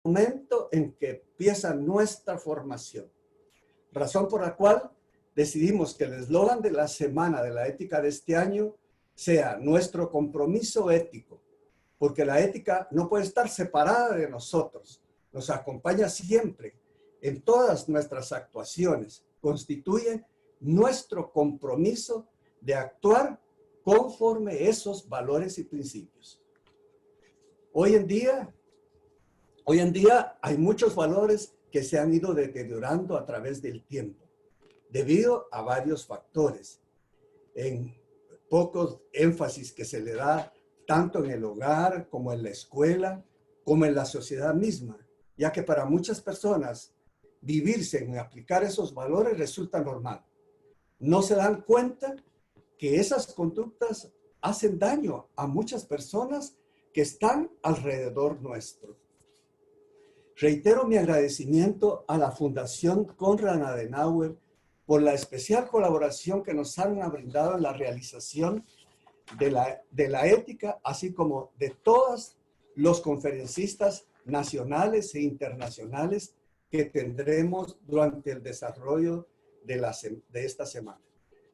momento en que empieza nuestra formación. Razón por la cual decidimos que el eslogan de la Semana de la Ética de este año sea nuestro compromiso ético, porque la ética no puede estar separada de nosotros, nos acompaña siempre en todas nuestras actuaciones, constituye nuestro compromiso de actuar conforme esos valores y principios. Hoy en día hay muchos valores que se han ido deteriorando a través del tiempo, debido a varios factores, en pocos énfasis que se le da tanto en el hogar como en la escuela, como en la sociedad misma, ya que para muchas personas vivirse en aplicar esos valores resulta normal. No se dan cuenta que esas conductas hacen daño a muchas personas que están alrededor nuestro. Reitero mi agradecimiento a la Fundación Konrad Adenauer por la especial colaboración que nos han brindado en la realización de la ética, así como de todos los conferencistas nacionales e internacionales que tendremos durante el desarrollo de esta semana.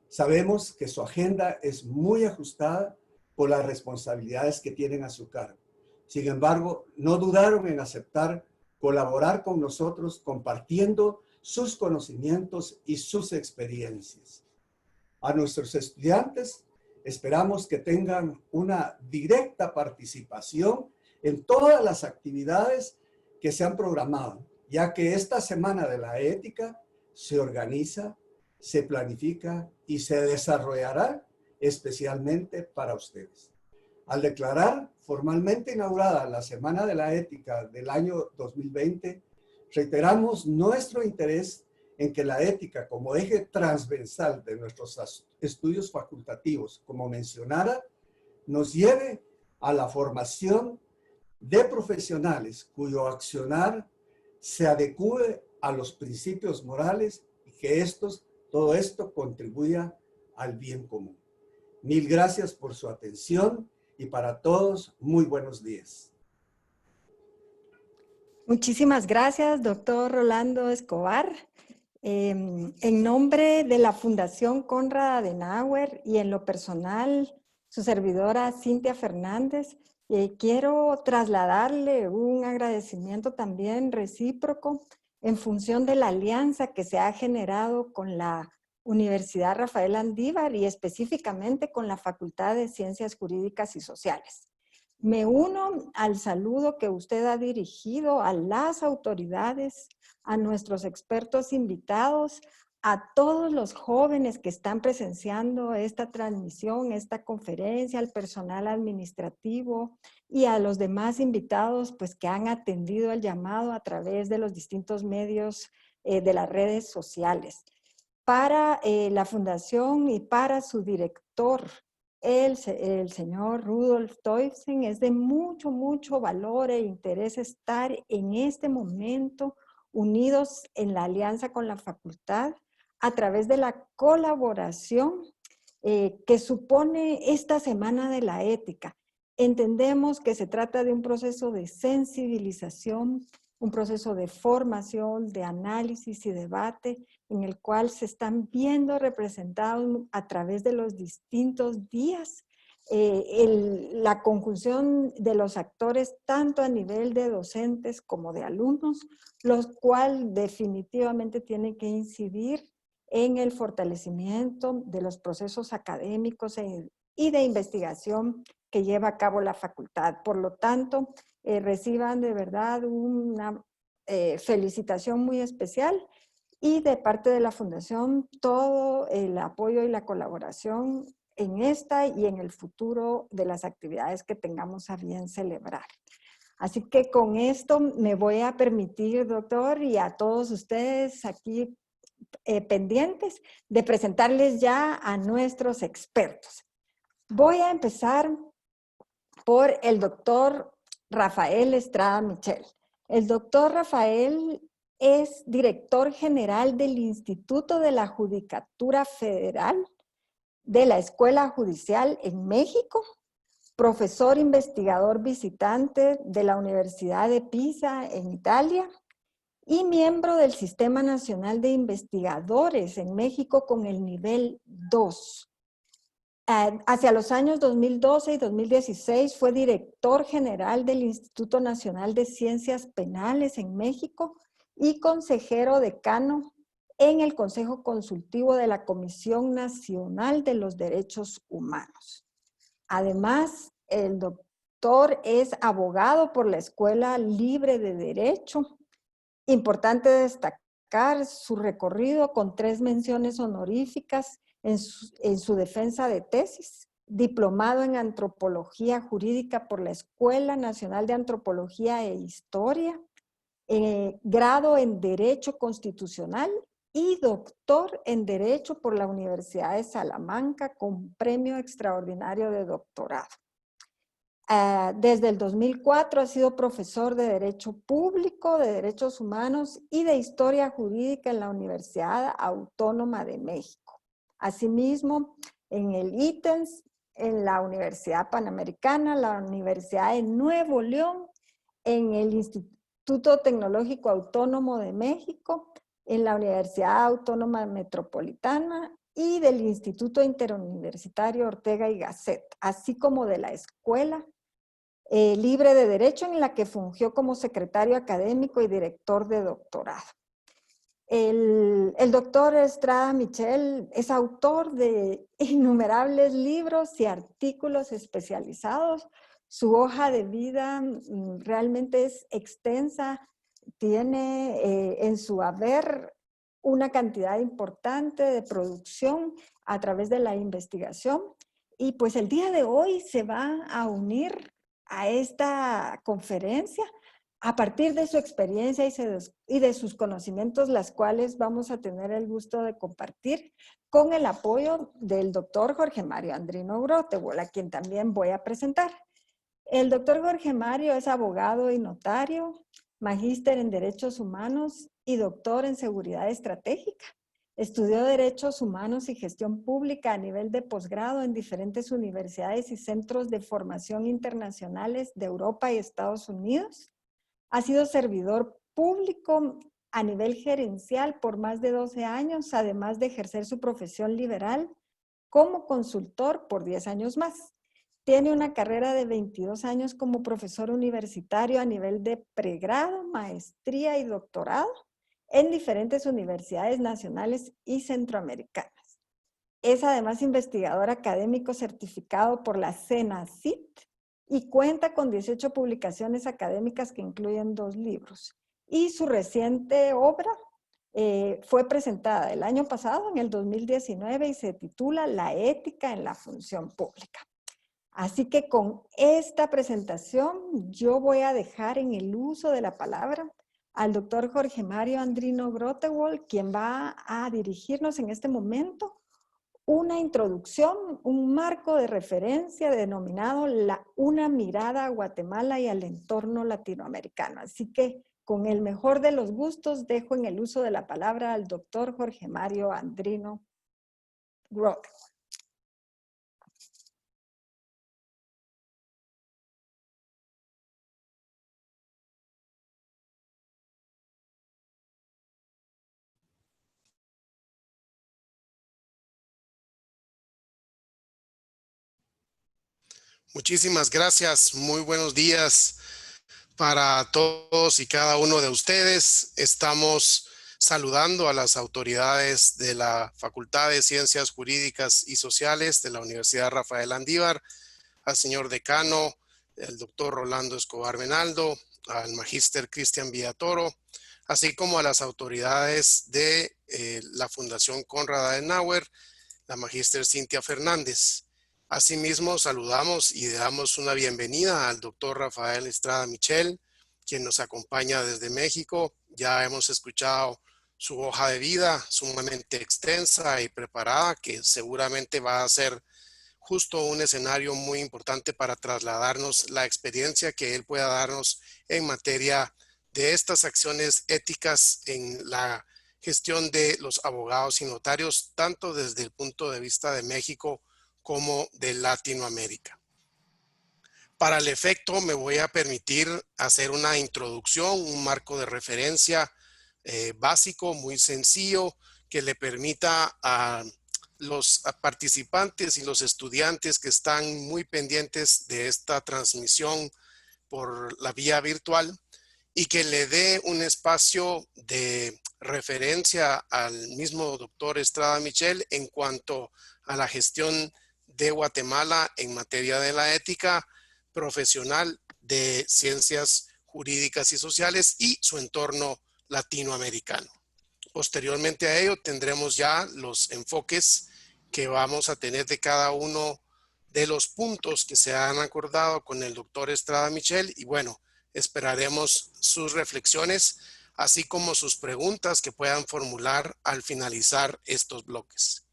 Sabemos que su agenda es muy ajustada por las responsabilidades que tienen a su cargo. Sin embargo, no dudaron en aceptar colaborar con nosotros compartiendo sus conocimientos y sus experiencias. A nuestros estudiantes esperamos que tengan una directa participación en todas las actividades que se han programado, ya que esta Semana de la Ética se organiza, se planifica y se desarrollará especialmente para ustedes. Al declarar formalmente inaugurada la Semana de la Ética del año 2020, reiteramos nuestro interés en que la ética como eje transversal de nuestros estudios facultativos, como mencionara, nos lleve a la formación de profesionales cuyo accionar se adecue a los principios morales y que todo esto contribuya al bien común. Mil gracias por su atención y para todos, muy buenos días. Muchísimas gracias, doctor Rolando Escobar. En nombre de la Fundación Konrad Adenauer y en lo personal, su servidora Cintia Fernández, quiero trasladarle un agradecimiento también recíproco en función de la alianza que se ha generado con la Universidad Rafael Andívar y específicamente con la Facultad de Ciencias Jurídicas y Sociales. Me uno al saludo que usted ha dirigido a las autoridades, a nuestros expertos invitados, a todos los jóvenes que están presenciando esta transmisión, esta conferencia, al personal administrativo y a los demás invitados pues, que han atendido el llamado a través de los distintos medios de las redes sociales. Para la Fundación y para su director, el señor Rudolf Teufsen, es de mucho, mucho valor e interés estar en este momento unidos en la alianza con la facultad a través de la colaboración que supone esta Semana de la Ética. Entendemos que se trata de un proceso de sensibilización, un proceso de formación, de análisis y debate en el cual se están viendo representados a través de los distintos días la conjunción de los actores tanto a nivel de docentes como de alumnos, los cuales definitivamente tienen que incidir en el fortalecimiento de los procesos académicos y de investigación que lleva a cabo la facultad. Por lo tanto, reciban de verdad una felicitación muy especial y de parte de la Fundación todo el apoyo y la colaboración en esta y en el futuro de las actividades que tengamos a bien celebrar. Así que con esto me voy a permitir, doctor, y a todos ustedes aquí pendientes de presentarles ya a nuestros expertos. Voy a empezar por el doctor Rafael Estrada Michel. El doctor Rafael es director general del Instituto de la Judicatura Federal de la Escuela Judicial en México, profesor investigador visitante de la Universidad de Pisa en Italia y miembro del Sistema Nacional de Investigadores en México con el nivel 2. Hacia los años 2012 y 2016 fue director general del Instituto Nacional de Ciencias Penales en México y consejero decano en el Consejo Consultivo de la Comisión Nacional de los Derechos Humanos. Además, el doctor es abogado por la Escuela Libre de Derecho. Importante destacar su recorrido con 3 menciones honoríficas en su defensa de tesis, diplomado en Antropología Jurídica por la Escuela Nacional de Antropología e Historia, grado en Derecho Constitucional y doctor en Derecho por la Universidad de Salamanca con premio extraordinario de doctorado. Desde el 2004 ha sido profesor de Derecho Público, de Derechos Humanos y de Historia Jurídica en la Universidad Autónoma de México. Asimismo, en el ITENS, en la Universidad Panamericana, la Universidad de Nuevo León, en el Instituto Tecnológico Autónomo de México, en la Universidad Autónoma Metropolitana y del Instituto Interuniversitario Ortega y Gasset, así como de la Escuela Libre de Derecho, en la que fungió como secretario académico y director de doctorado. El doctor Estrada Michel es autor de innumerables libros y artículos especializados. Su hoja de vida realmente es extensa, tiene en su haber una cantidad importante de producción a través de la investigación, y pues el día de hoy se va a unir a esta conferencia a partir de su experiencia y de sus conocimientos, las cuales vamos a tener el gusto de compartir con el apoyo del doctor Jorge Mario Andrino Grotewol, a quien también voy a presentar. El doctor Jorge Mario es abogado y notario, magíster en Derechos Humanos y doctor en Seguridad Estratégica. Estudió Derechos Humanos y Gestión Pública a nivel de posgrado en diferentes universidades y centros de formación internacionales de Europa y Estados Unidos. Ha sido servidor público a nivel gerencial por más de 12 años, además de ejercer su profesión liberal como consultor por 10 años más. Tiene una carrera de 22 años como profesor universitario a nivel de pregrado, maestría y doctorado en diferentes universidades nacionales y centroamericanas. Es además investigador académico certificado por la CENACIT y cuenta con 18 publicaciones académicas que incluyen 2 libros. Y su reciente obra fue presentada el año pasado, en el 2019, y se titula La ética en la función pública. Así que con esta presentación yo voy a dejar en el uso de la palabra al doctor Jorge Mario Andrino Grotewol, quien va a dirigirnos en este momento una introducción, un marco de referencia denominado Una mirada a Guatemala y al entorno latinoamericano. Así que con el mejor de los gustos dejo en el uso de la palabra al doctor Jorge Mario Andrino Grotewol. Muchísimas gracias. Muy buenos días para todos y cada uno de ustedes. Estamos saludando a las autoridades de la Facultad de Ciencias Jurídicas y Sociales de la Universidad Rafael Andívar, al señor decano, el doctor Rolando Escobar Benaldo, al magíster Cristian Villatoro, así como a las autoridades de la Fundación Konrad Adenauer, la magíster Cintia Fernández. Asimismo, saludamos y damos una bienvenida al doctor Rafael Estrada Michel, quien nos acompaña desde México. Ya hemos escuchado su hoja de vida sumamente extensa y preparada, que seguramente va a ser justo un escenario muy importante para trasladarnos la experiencia que él pueda darnos en materia de estas acciones éticas en la gestión de los abogados y notarios, tanto desde el punto de vista de México como de Latinoamérica. Para el efecto me voy a permitir hacer una introducción, un marco de referencia básico, muy sencillo, que le permita a los participantes y los estudiantes que están muy pendientes de esta transmisión por la vía virtual y que le dé un espacio de referencia al mismo doctor Estrada Michel en cuanto a la gestión de Guatemala en materia de la ética profesional de ciencias jurídicas y sociales y su entorno latinoamericano. Posteriormente a ello tendremos ya los enfoques que vamos a tener de cada uno de los puntos que se han acordado con el doctor Estrada Michel y bueno, esperaremos sus reflexiones así como sus preguntas que puedan formular al finalizar estos bloques.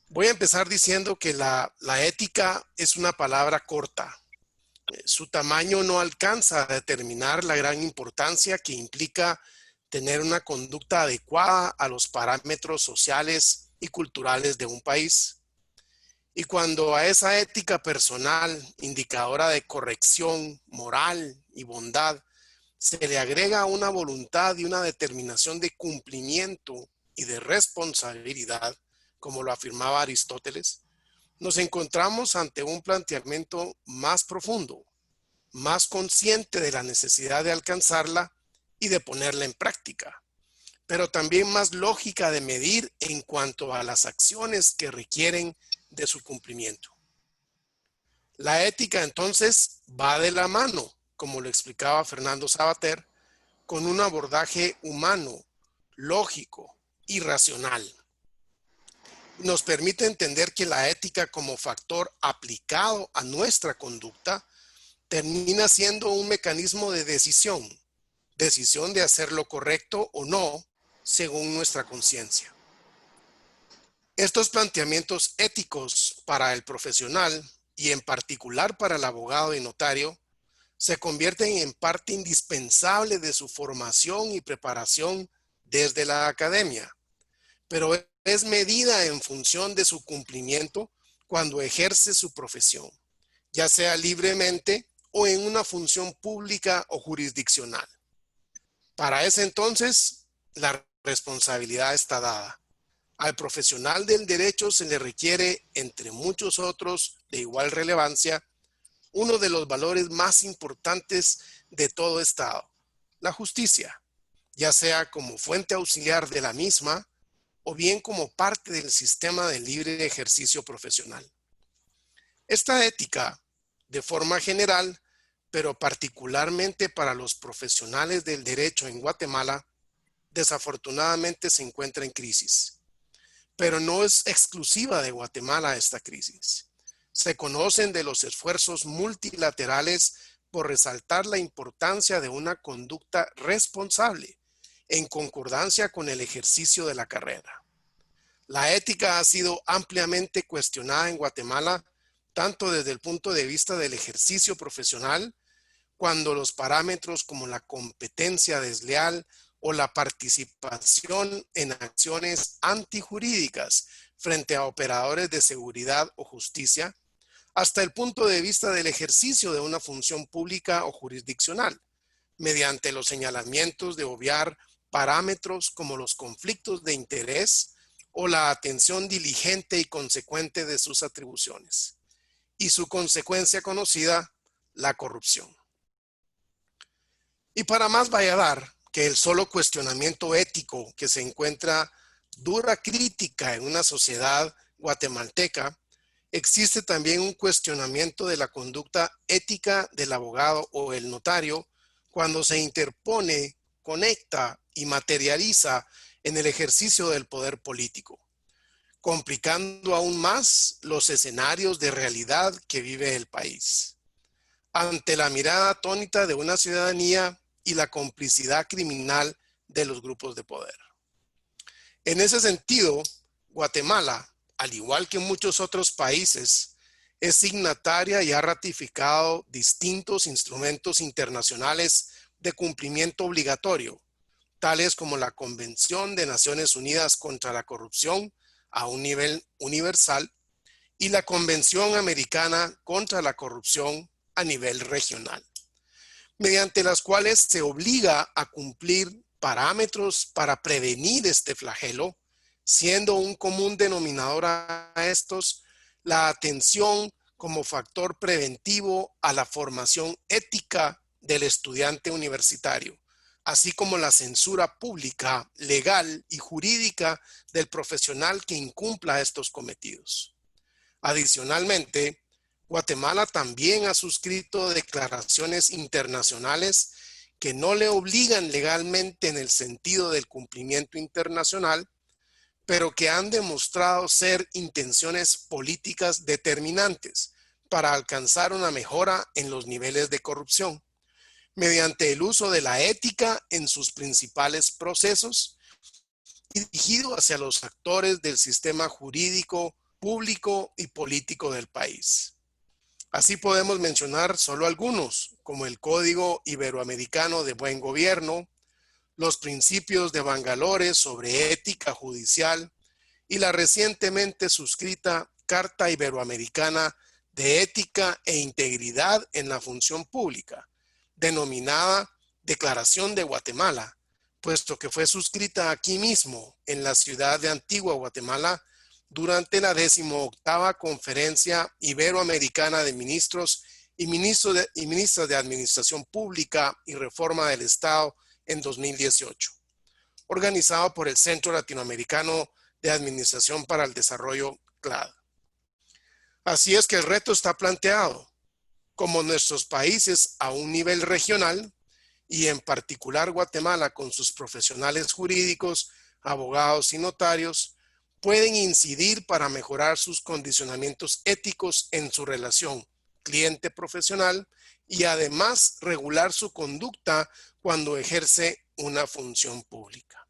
Voy a empezar diciendo que la ética es una palabra corta. Su tamaño no alcanza a determinar la gran importancia que implica tener una conducta adecuada a los parámetros sociales y culturales de un país. Y cuando a esa ética personal, indicadora de corrección, moral y bondad, se le agrega una voluntad y una determinación de cumplimiento y de responsabilidad, como lo afirmaba Aristóteles, nos encontramos ante un planteamiento más profundo, más consciente de la necesidad de alcanzarla y de ponerla en práctica, pero también más lógica de medir en cuanto a las acciones que requieren de su cumplimiento. La ética entonces va de la mano, como lo explicaba Fernando Savater, con un abordaje humano, lógico y racional. Nos permite entender que la ética como factor aplicado a nuestra conducta termina siendo un mecanismo de decisión de hacer lo correcto o no según nuestra conciencia. Estos planteamientos éticos para el profesional y en particular para el abogado y notario se convierten en parte indispensable de su formación y preparación desde la academia, pero es medida en función de su cumplimiento cuando ejerce su profesión, ya sea libremente o en una función pública o jurisdiccional. Para ese entonces, la responsabilidad está dada. Al profesional del derecho se le requiere, entre muchos otros de igual relevancia, uno de los valores más importantes de todo Estado, la justicia, ya sea como fuente auxiliar de la misma o bien como parte del sistema de libre ejercicio profesional. Esta ética, de forma general, pero particularmente para los profesionales del derecho en Guatemala, desafortunadamente se encuentra en crisis. Pero no es exclusiva de Guatemala esta crisis. Se conocen de los esfuerzos multilaterales por resaltar la importancia de una conducta responsable en concordancia con el ejercicio de la carrera. La ética ha sido ampliamente cuestionada en Guatemala, tanto desde el punto de vista del ejercicio profesional, cuando los parámetros como la competencia desleal o la participación en acciones antijurídicas frente a operadores de seguridad o justicia, hasta el punto de vista del ejercicio de una función pública o jurisdiccional, mediante los señalamientos de obviar parámetros como los conflictos de interés o la atención diligente y consecuente de sus atribuciones, y su consecuencia conocida, la corrupción. Y para más valladar que el solo cuestionamiento ético que se encuentra dura crítica en una sociedad guatemalteca, existe también un cuestionamiento de la conducta ética del abogado o el notario cuando se interpone, conecta y materializa en el ejercicio del poder político, complicando aún más los escenarios de realidad que vive el país. Ante la mirada atónita de una ciudadanía y la complicidad criminal de los grupos de poder. En ese sentido, Guatemala, al igual que muchos otros países, es signataria y ha ratificado distintos instrumentos internacionales de cumplimiento obligatorio, tales como la Convención de Naciones Unidas contra la Corrupción a un nivel universal y la Convención Americana contra la Corrupción a nivel regional, mediante las cuales se obliga a cumplir parámetros para prevenir este flagelo, siendo un común denominador a estos la atención como factor preventivo a la formación ética del estudiante universitario, así como la censura pública, legal y jurídica del profesional que incumpla estos cometidos. Adicionalmente, Guatemala también ha suscrito declaraciones internacionales que no le obligan legalmente en el sentido del cumplimiento internacional, pero que han demostrado ser intenciones políticas determinantes para alcanzar una mejora en los niveles de corrupción, mediante el uso de la ética en sus principales procesos y dirigido hacia los actores del sistema jurídico, público y político del país. Así podemos mencionar solo algunos, como el Código Iberoamericano de Buen Gobierno, los principios de Bangalore sobre ética judicial y la recientemente suscrita Carta Iberoamericana de Ética e Integridad en la Función Pública, denominada Declaración de Guatemala, puesto que fue suscrita aquí mismo en la ciudad de Antigua Guatemala durante la 18ª Conferencia Iberoamericana de Ministros y Ministras de Administración Pública y Reforma del Estado en 2018, organizado por el Centro Latinoamericano de Administración para el Desarrollo, CLAD. Así es que el reto está planteado, como nuestros países a un nivel regional, y en particular Guatemala con sus profesionales jurídicos, abogados y notarios, pueden incidir para mejorar sus condicionamientos éticos en su relación cliente-profesional y además regular su conducta cuando ejerce una función pública.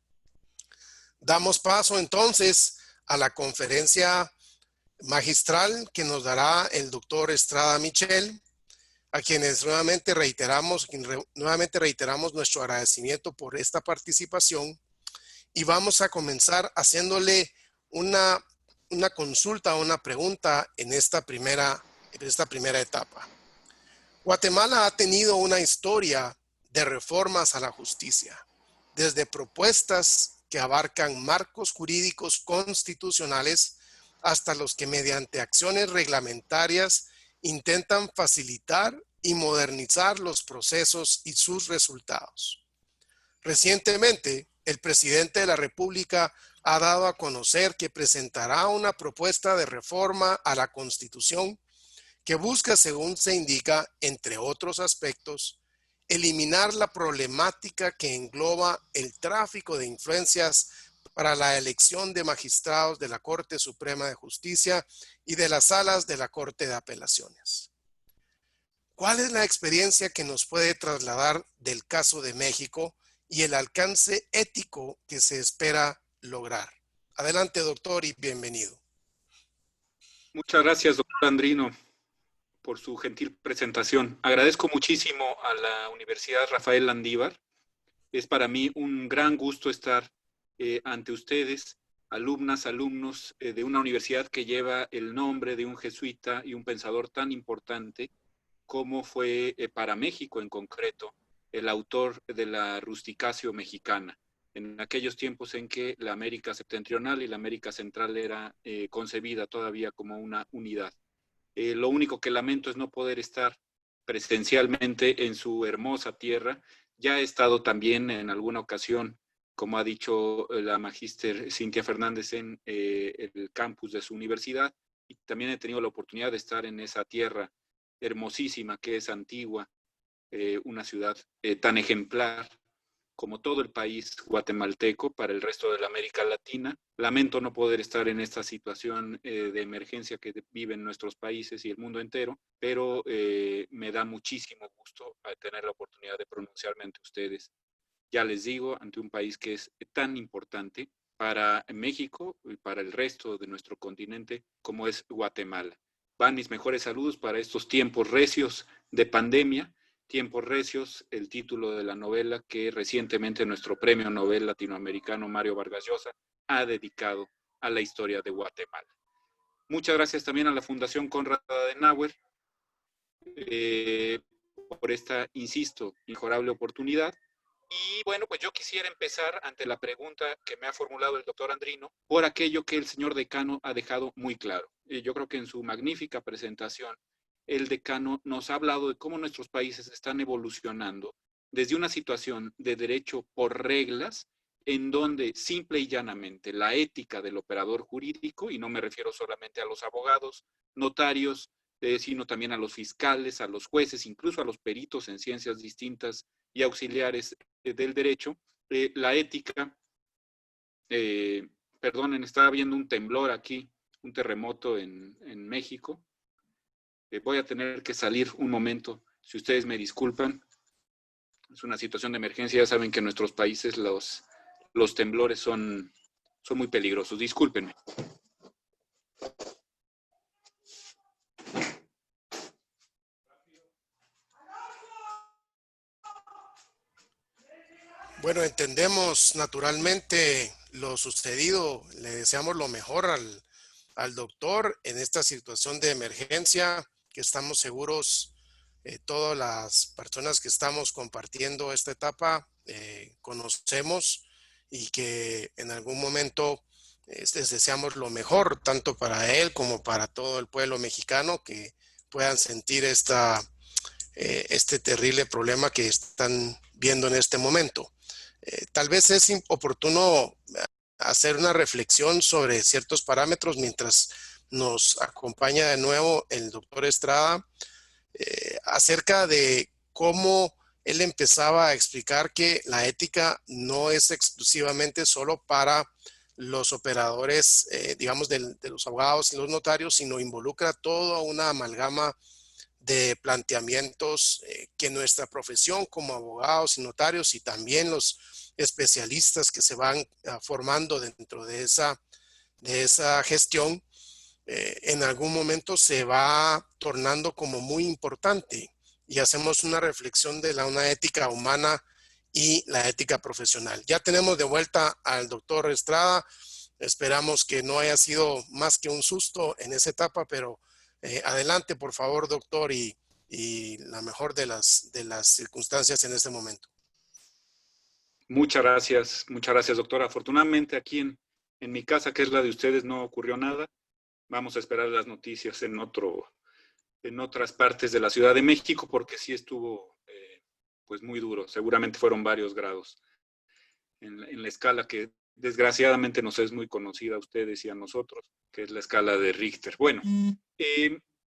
Damos paso entonces a la conferencia magistral que nos dará el doctor Estrada Michel, a quienes nuevamente reiteramos nuestro agradecimiento por esta participación, y vamos a comenzar haciéndole una consulta, una pregunta en esta primera etapa. Guatemala ha tenido una historia de reformas a la justicia, desde propuestas que abarcan marcos jurídicos constitucionales hasta los que mediante acciones reglamentarias intentan facilitar y modernizar los procesos y sus resultados. Recientemente, el presidente de la República ha dado a conocer que presentará una propuesta de reforma a la Constitución que busca, según se indica, entre otros aspectos, eliminar la problemática que engloba el tráfico de influencias para la elección de magistrados de la Corte Suprema de Justicia y de las salas de la Corte de Apelaciones. ¿Cuál es la experiencia que nos puede trasladar del caso de México y el alcance ético que se espera lograr? Adelante, doctor, y bienvenido. Muchas gracias, doctor Andrino, por su gentil presentación. Agradezco muchísimo a la Universidad Rafael Landívar. Es para mí un gran gusto estar ante ustedes, alumnas, alumnos de una universidad que lleva el nombre de un jesuita y un pensador tan importante como fue para México en concreto el autor de la Rusticatio mexicana, en aquellos tiempos en que la América septentrional y la América central era concebida todavía como una unidad. Lo único que lamento es no poder estar presencialmente en su hermosa tierra. Ya he estado también en alguna ocasión, como ha dicho la magíster Cintia Fernández, en el campus de su universidad, y también he tenido la oportunidad de estar en esa tierra hermosísima que es Antigua, una ciudad tan ejemplar como todo el país guatemalteco para el resto de la América Latina. Lamento no poder estar en esta situación de emergencia que viven nuestros países y el mundo entero, pero me da muchísimo gusto tener la oportunidad de pronunciarme ante ustedes. Ya les digo, ante un país que es tan importante para México y para el resto de nuestro continente como es Guatemala. Van mis mejores saludos para estos tiempos recios de pandemia. Tiempos recios, el título de la novela que recientemente nuestro premio Nobel latinoamericano Mario Vargas Llosa ha dedicado a la historia de Guatemala. Muchas gracias también a la Fundación Konrad Adenauer por esta, insisto, mejorable oportunidad. Y bueno, pues yo quisiera empezar ante la pregunta que me ha formulado el doctor Andrino por aquello que el señor decano ha dejado muy claro. Yo creo que en su magnífica presentación, el decano nos ha hablado de cómo nuestros países están evolucionando desde una situación de derecho por reglas, en donde simple y llanamente la ética del operador jurídico, y no me refiero solamente a los abogados, notarios, sino también a los fiscales, a los jueces, incluso a los peritos en ciencias distintas y auxiliares del derecho, la ética, perdonen, estaba viendo un temblor aquí, un terremoto en México. Voy a tener que salir un momento, si ustedes me disculpan. Es una situación de emergencia, ya saben que en nuestros países los temblores son muy peligrosos. Discúlpenme. Bueno, entendemos naturalmente lo sucedido. Le deseamos lo mejor al doctor en esta situación de emergencia, que estamos seguros, todas las personas que estamos compartiendo esta etapa, conocemos y que en algún momento les deseamos lo mejor, tanto para él como para todo el pueblo mexicano, que puedan sentir este terrible problema que están viendo en este momento. Tal vez es oportuno hacer una reflexión sobre ciertos parámetros mientras nos acompaña de nuevo el doctor Estrada, acerca de cómo él empezaba a explicar que la ética no es exclusivamente solo para los operadores, digamos, de los abogados y los notarios, sino involucra toda una amalgama de planteamientos que nuestra profesión como abogados y notarios y también los especialistas que se van formando dentro de esa gestión, en algún momento se va tornando como muy importante y hacemos una reflexión de una ética humana y la ética profesional. Ya tenemos de vuelta al doctor Estrada. Esperamos que no haya sido más que un susto en esa etapa, pero adelante, por favor, doctor, y la mejor de las circunstancias en este momento. Muchas gracias, doctor. Afortunadamente aquí en mi casa, que es la de ustedes, no ocurrió nada. Vamos a esperar las noticias en otras partes de la Ciudad de México, porque sí estuvo pues muy duro. Seguramente fueron varios grados en la escala que desgraciadamente nos es muy conocida a ustedes y a nosotros, que es la escala de Richter. Bueno,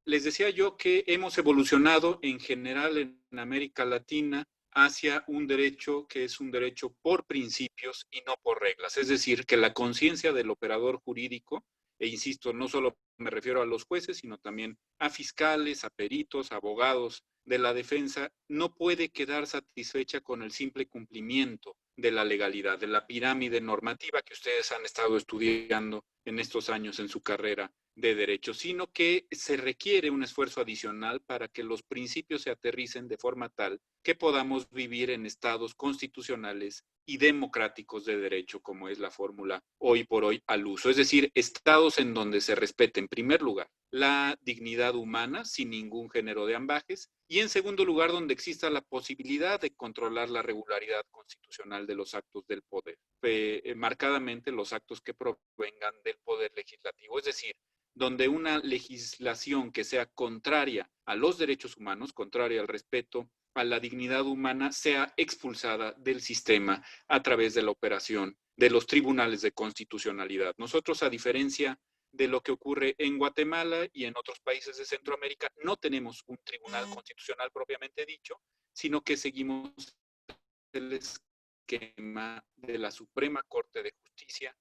les decía yo que hemos evolucionado en general en América Latina hacia un derecho que es un derecho por principios y no por reglas. Es decir, que la conciencia del operador jurídico, e insisto, no solo me refiero a los jueces, sino también a fiscales, a peritos, a abogados de la defensa, no puede quedar satisfecha con el simple cumplimiento de la legalidad, de la pirámide normativa que ustedes han estado estudiando en estos años en su carrera de derecho, sino que se requiere un esfuerzo adicional para que los principios se aterricen de forma tal que podamos vivir en estados constitucionales y democráticos de derecho, como es la fórmula hoy por hoy al uso. Es decir, estados en donde se respete, en primer lugar, la dignidad humana sin ningún género de ambages, y en segundo lugar, donde exista la posibilidad de controlar la regularidad constitucional de los actos del poder, marcadamente los actos que provengan del poder legislativo. Es decir, donde una legislación que sea contraria a los derechos humanos, contraria al respeto a la dignidad humana, sea expulsada del sistema a través de la operación de los tribunales de constitucionalidad. Nosotros, a diferencia de lo que ocurre en Guatemala y en otros países de Centroamérica, no tenemos un tribunal constitucional propiamente dicho, sino que seguimos el esquema de la Suprema Corte de Justicia,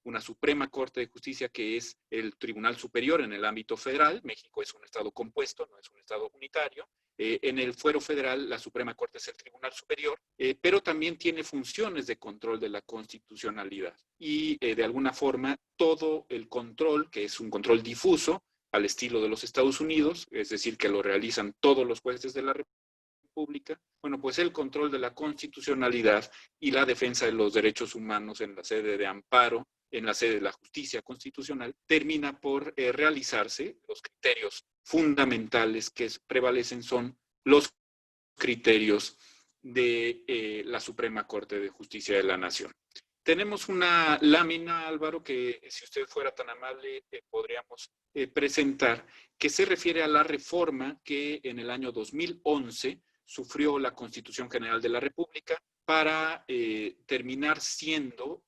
una Suprema Corte de Justicia que es el tribunal superior en el ámbito federal. México es un estado compuesto, no es un estado unitario. En el fuero federal, la Suprema Corte es el tribunal superior, pero también tiene funciones de control de la constitucionalidad. Y de alguna forma, todo el control, que es un control difuso, al estilo de los Estados Unidos, es decir, que lo realizan todos los jueces de la República, bueno, pues el control de la constitucionalidad y la defensa de los derechos humanos en la sede de amparo en la sede de la justicia constitucional, termina por realizarse. Los criterios fundamentales que prevalecen son los criterios de la Suprema Corte de Justicia de la Nación. Tenemos una lámina, Álvaro, que si usted fuera tan amable podríamos presentar, que se refiere a la reforma que en el año 2011 sufrió la Constitución General de la República para terminar siendo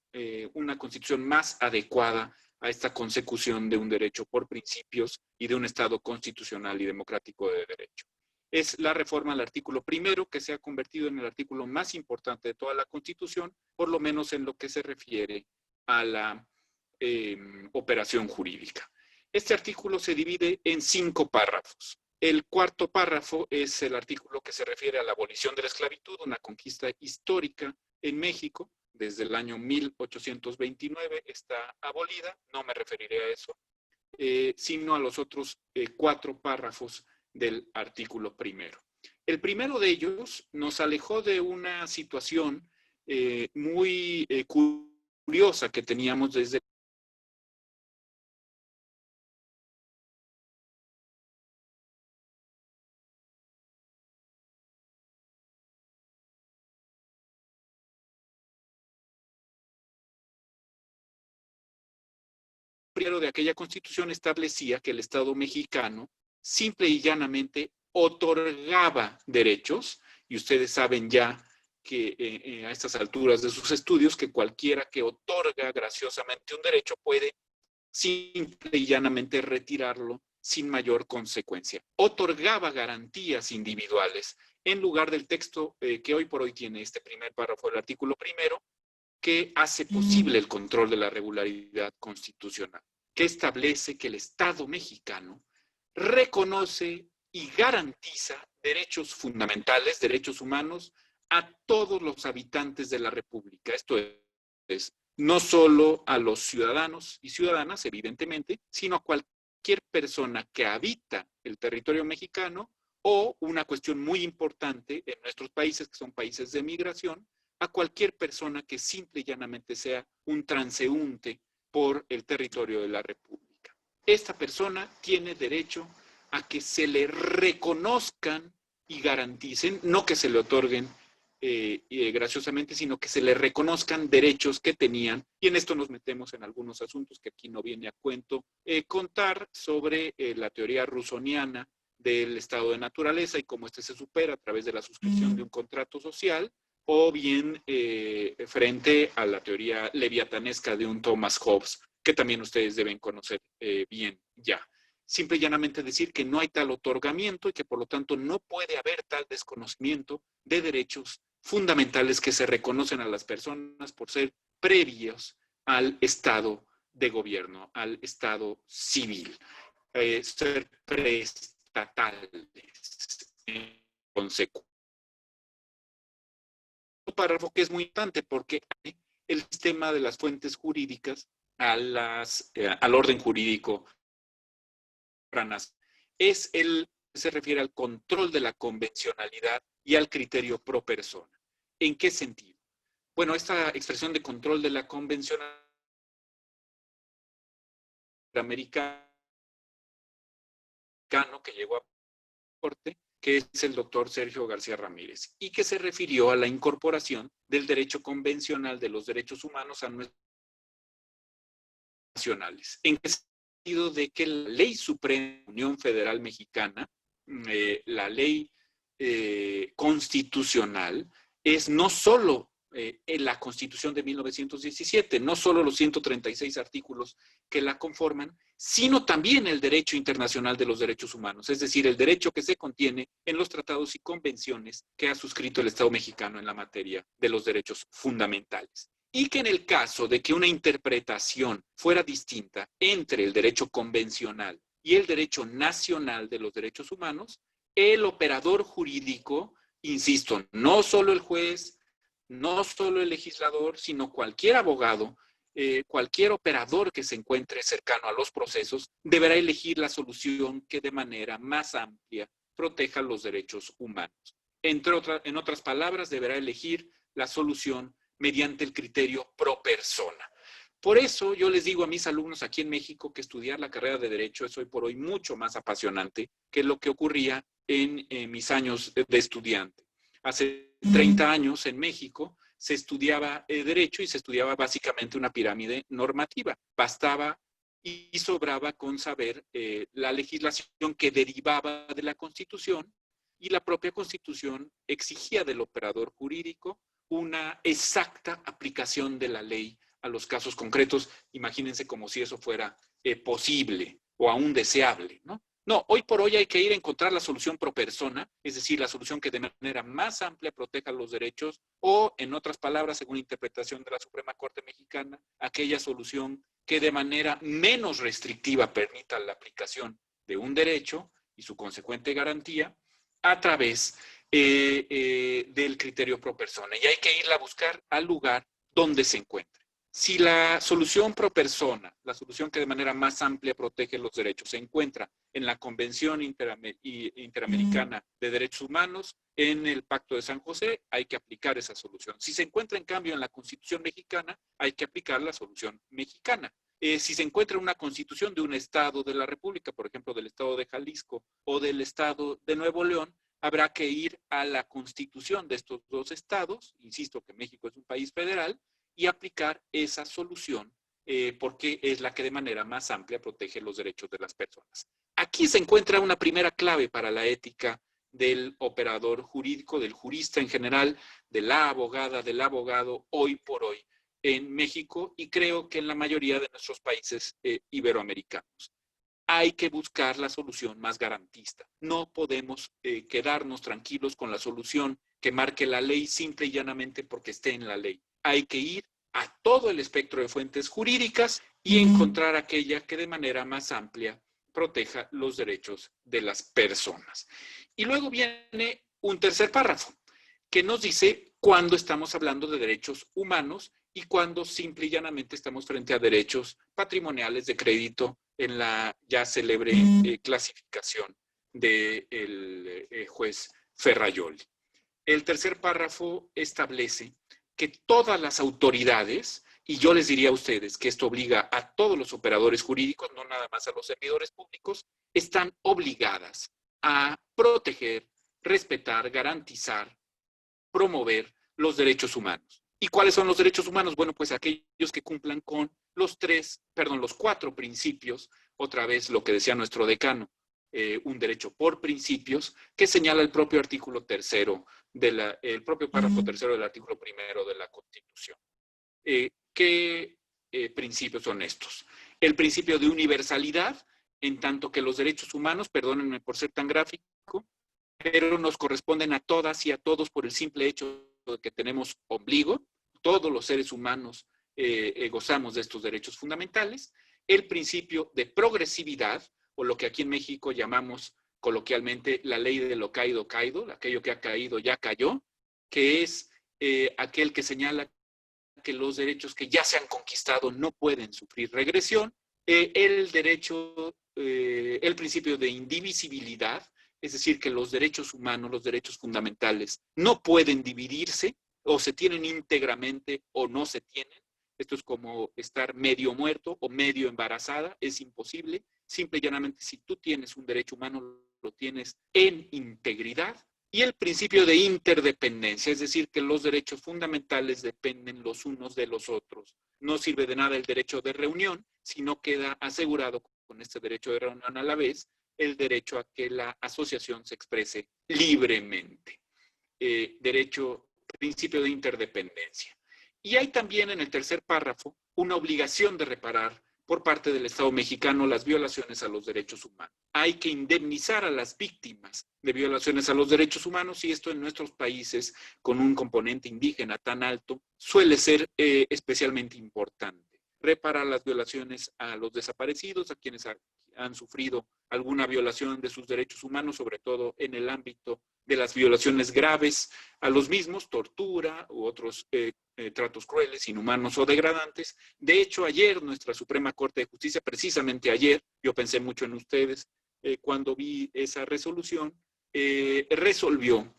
una constitución más adecuada a esta consecución de un derecho por principios y de un Estado constitucional y democrático de derecho. Es la reforma al artículo primero, que se ha convertido en el artículo más importante de toda la Constitución, por lo menos en lo que se refiere a la operación jurídica. Este artículo se divide en 5 párrafos. El cuarto párrafo es el artículo que se refiere a la abolición de la esclavitud, una conquista histórica en México. Desde el año 1829 está abolida. No me referiré a eso, sino a los otros 4 párrafos del artículo primero. El primero de ellos nos alejó de una situación muy curiosa que teníamos desde de aquella Constitución. Establecía que el Estado mexicano simple y llanamente otorgaba derechos, y ustedes saben ya que a estas alturas de sus estudios que cualquiera que otorga graciosamente un derecho puede simple y llanamente retirarlo sin mayor consecuencia. Otorgaba garantías individuales en lugar del texto que hoy por hoy tiene este primer párrafo del artículo primero, que hace posible el control de la regularidad constitucional, que establece que el Estado mexicano reconoce y garantiza derechos fundamentales, derechos humanos, a todos los habitantes de la República. Esto es, no solo a los ciudadanos y ciudadanas, evidentemente, sino a cualquier persona que habita el territorio mexicano, o una cuestión muy importante en nuestros países, que son países de migración, a cualquier persona que simple y llanamente sea un transeúnte por el territorio de la República. Esta persona tiene derecho a que se le reconozcan y garanticen, no que se le otorguen graciosamente, sino que se le reconozcan derechos que tenían. Y en esto nos metemos en algunos asuntos que aquí no viene a cuento contar, sobre la teoría rusoniana del estado de naturaleza y cómo este se supera a través de la suscripción de un contrato social, o bien frente a la teoría leviatanesca de un Thomas Hobbes, que también ustedes deben conocer bien ya. Simple y llanamente decir que no hay tal otorgamiento y que por lo tanto no puede haber tal desconocimiento de derechos fundamentales que se reconocen a las personas por ser previos al estado de gobierno, al estado civil, ser preestatales en consecuencia. Un párrafo que es muy importante porque el sistema de las fuentes jurídicas al orden jurídico se refiere al control de la convencionalidad y al criterio pro persona. ¿En qué sentido? Bueno, esta expresión de control de la convencionalidad americano que llegó a corte, que es el doctor Sergio García Ramírez, y que se refirió a la incorporación del derecho convencional de los derechos humanos a nuestros nacionales. ¿En qué sentido? De que la Ley Suprema de la Unión Federal Mexicana, la ley constitucional, es no solo en la Constitución de 1917, no solo los 136 artículos que la conforman, sino también el derecho internacional de los derechos humanos, es decir, el derecho que se contiene en los tratados y convenciones que ha suscrito el Estado mexicano en la materia de los derechos fundamentales. Y que en el caso de que una interpretación fuera distinta entre el derecho convencional y el derecho nacional de los derechos humanos, el operador jurídico, insisto, no solo el juez, no solo el legislador, sino cualquier abogado, cualquier operador que se encuentre cercano a los procesos, deberá elegir la solución que de manera más amplia proteja los derechos humanos. En otras palabras, deberá elegir la solución mediante el criterio pro persona. Por eso yo les digo a mis alumnos aquí en México que estudiar la carrera de Derecho es hoy por hoy mucho más apasionante que lo que ocurría en mis años de estudiante. Hace 30 años en México se estudiaba Derecho y se estudiaba básicamente una pirámide normativa. Bastaba y sobraba con saber la legislación que derivaba de la Constitución, y la propia Constitución exigía del operador jurídico una exacta aplicación de la ley a los casos concretos. Imagínense como si eso fuera posible o aún deseable, ¿no? No, hoy por hoy hay que ir a encontrar la solución pro persona, es decir, la solución que de manera más amplia proteja los derechos, o, en otras palabras, según la interpretación de la Suprema Corte Mexicana, aquella solución que de manera menos restrictiva permita la aplicación de un derecho y su consecuente garantía a través del criterio pro persona. Y hay que irla a buscar al lugar donde se encuentre. Si la solución pro persona, la solución que de manera más amplia protege los derechos, se encuentra en la Convención Interamericana de Derechos Humanos, en el Pacto de San José, hay que aplicar esa solución. Si se encuentra, en cambio, en la Constitución mexicana, hay que aplicar la solución mexicana. Si se encuentra en una constitución de un estado de la República, por ejemplo, del estado de Jalisco o del estado de Nuevo León, habrá que ir a la constitución de estos dos estados, insisto que México es un país federal, y aplicar esa solución porque es la que de manera más amplia protege los derechos de las personas. Aquí se encuentra una primera clave para la ética del operador jurídico, del jurista en general, de la abogada, del abogado, hoy por hoy en México, y creo que en la mayoría de nuestros países iberoamericanos. Hay que buscar la solución más garantista. No podemos quedarnos tranquilos con la solución que marque la ley simple y llanamente porque esté en la ley. Hay que ir a todo el espectro de fuentes jurídicas y encontrar aquella que de manera más amplia proteja los derechos de las personas. Y luego viene un tercer párrafo que nos dice cuándo estamos hablando de derechos humanos y cuándo simple y llanamente estamos frente a derechos patrimoniales de crédito en la ya célebre clasificación del juez Ferrajoli. El tercer párrafo establece que todas las autoridades, y yo les diría a ustedes que esto obliga a todos los operadores jurídicos, no nada más a los servidores públicos, están obligadas a proteger, respetar, garantizar, promover los derechos humanos. ¿Y cuáles son los derechos humanos? Bueno, pues aquellos que cumplan con los 4 principios, otra vez lo que decía nuestro decano, un derecho por principios, que señala el propio artículo 3º, el propio párrafo 3º del artículo 1º de la Constitución. ¿Qué principios son estos? El principio de universalidad, en tanto que los derechos humanos, perdónenme por ser tan gráfico, pero nos corresponden a todas y a todos por el simple hecho de que tenemos ombligo. Todos los seres humanos gozamos de estos derechos fundamentales. El principio de progresividad, o lo que aquí en México llamamos coloquialmente la ley de lo caído, caído, aquello que ha caído ya cayó, que es aquel que señala que los derechos que ya se han conquistado no pueden sufrir regresión. El principio de indivisibilidad, es decir, que los derechos humanos, los derechos fundamentales, no pueden dividirse, o se tienen íntegramente o no se tienen. Esto es como estar medio muerto o medio embarazada, es imposible. Simple y llanamente, si tú tienes un derecho humano, lo tienes en integridad. Y el principio de interdependencia, es decir, que los derechos fundamentales dependen los unos de los otros. No sirve de nada el derecho de reunión si no queda asegurado con este derecho de reunión a la vez el derecho a que la asociación se exprese libremente. Principio de interdependencia. Y hay también en el tercer párrafo una obligación de reparar por parte del Estado mexicano las violaciones a los derechos humanos. Hay que indemnizar a las víctimas de violaciones a los derechos humanos, y esto en nuestros países con un componente indígena tan alto suele ser especialmente importante. Reparar las violaciones a los desaparecidos, a quienes han sufrido alguna violación de sus derechos humanos, sobre todo en el ámbito de las violaciones graves a los mismos, tortura u otros tratos crueles, inhumanos o degradantes. De hecho, ayer nuestra Suprema Corte de Justicia, precisamente ayer, yo pensé mucho en ustedes cuando vi esa resolución, resolvió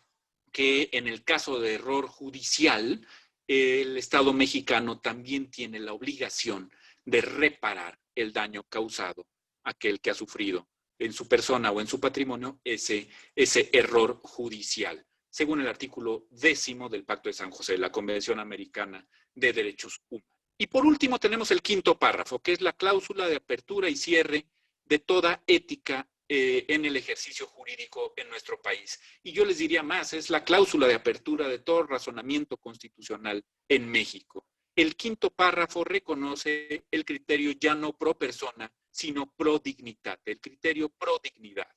que en el caso de error judicial el Estado mexicano también tiene la obligación de reparar el daño causado a aquel que ha sufrido en su persona o en su patrimonio ese error judicial, según el artículo 10 del Pacto de San José, la Convención Americana de Derechos Humanos. Y por último tenemos el quinto párrafo, que es la cláusula de apertura y cierre de toda ética en el ejercicio jurídico en nuestro país. Y yo les diría más, es la cláusula de apertura de todo razonamiento constitucional en México. El quinto párrafo reconoce el criterio ya no pro persona, sino pro dignitate, el criterio pro dignidad.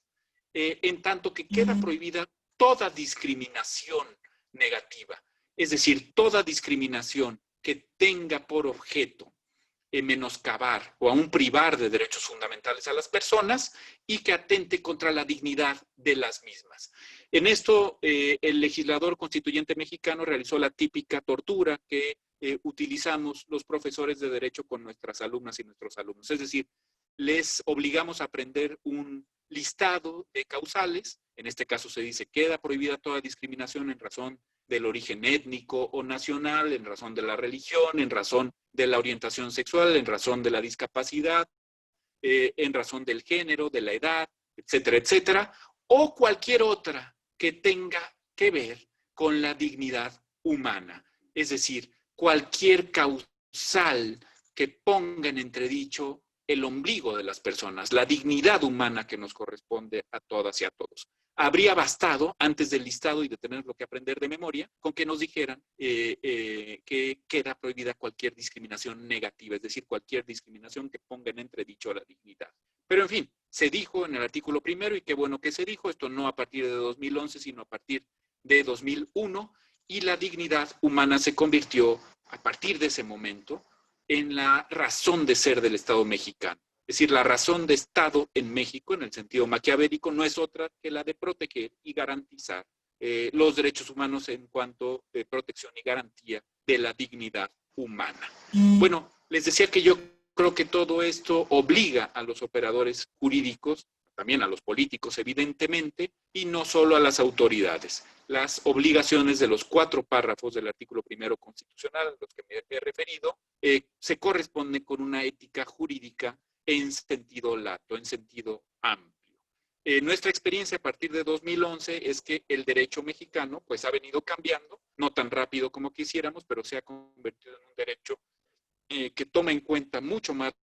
En tanto que queda prohibida toda discriminación negativa, es decir, toda discriminación que tenga por objeto menoscabar o aún privar de derechos fundamentales a las personas y que atente contra la dignidad de las mismas. En esto, el legislador constituyente mexicano realizó la típica tortura que utilizamos los profesores de derecho con nuestras alumnas y nuestros alumnos. Es decir, les obligamos a aprender un listado de causales. En este caso se dice, queda prohibida toda discriminación en razón del origen étnico o nacional, en razón de la religión, en razón de la orientación sexual, en razón de la discapacidad, en razón del género, de la edad, etcétera, etcétera, o cualquier otra que tenga que ver con la dignidad humana. Es decir, cualquier causal que ponga en entredicho el ombligo de las personas, la dignidad humana que nos corresponde a todas y a todos. Habría bastado, antes del listado y de tener lo que aprender de memoria, con que nos dijeran que queda prohibida cualquier discriminación negativa, es decir, cualquier discriminación que ponga en entredicho la dignidad. Pero en fin, se dijo en el artículo primero, y qué bueno que se dijo, esto no a partir de 2011, sino a partir de 2001, y la dignidad humana se convirtió, a partir de ese momento, en la razón de ser del Estado mexicano. Es decir, la razón de Estado en México, en el sentido maquiavélico, no es otra que la de proteger y garantizar los derechos humanos en cuanto a protección y garantía de la dignidad humana. Bueno, les decía que yo creo que todo esto obliga a los operadores jurídicos, también a los políticos, evidentemente, y no solo a las autoridades. Las obligaciones de los 4 párrafos del artículo primero constitucional, a los que me he referido, se corresponden con una ética jurídica en sentido lato, en sentido amplio. Nuestra experiencia a partir de 2011 es que el derecho mexicano pues ha venido cambiando, no tan rápido como quisiéramos, pero se ha convertido en un derecho que toma en cuenta mucho más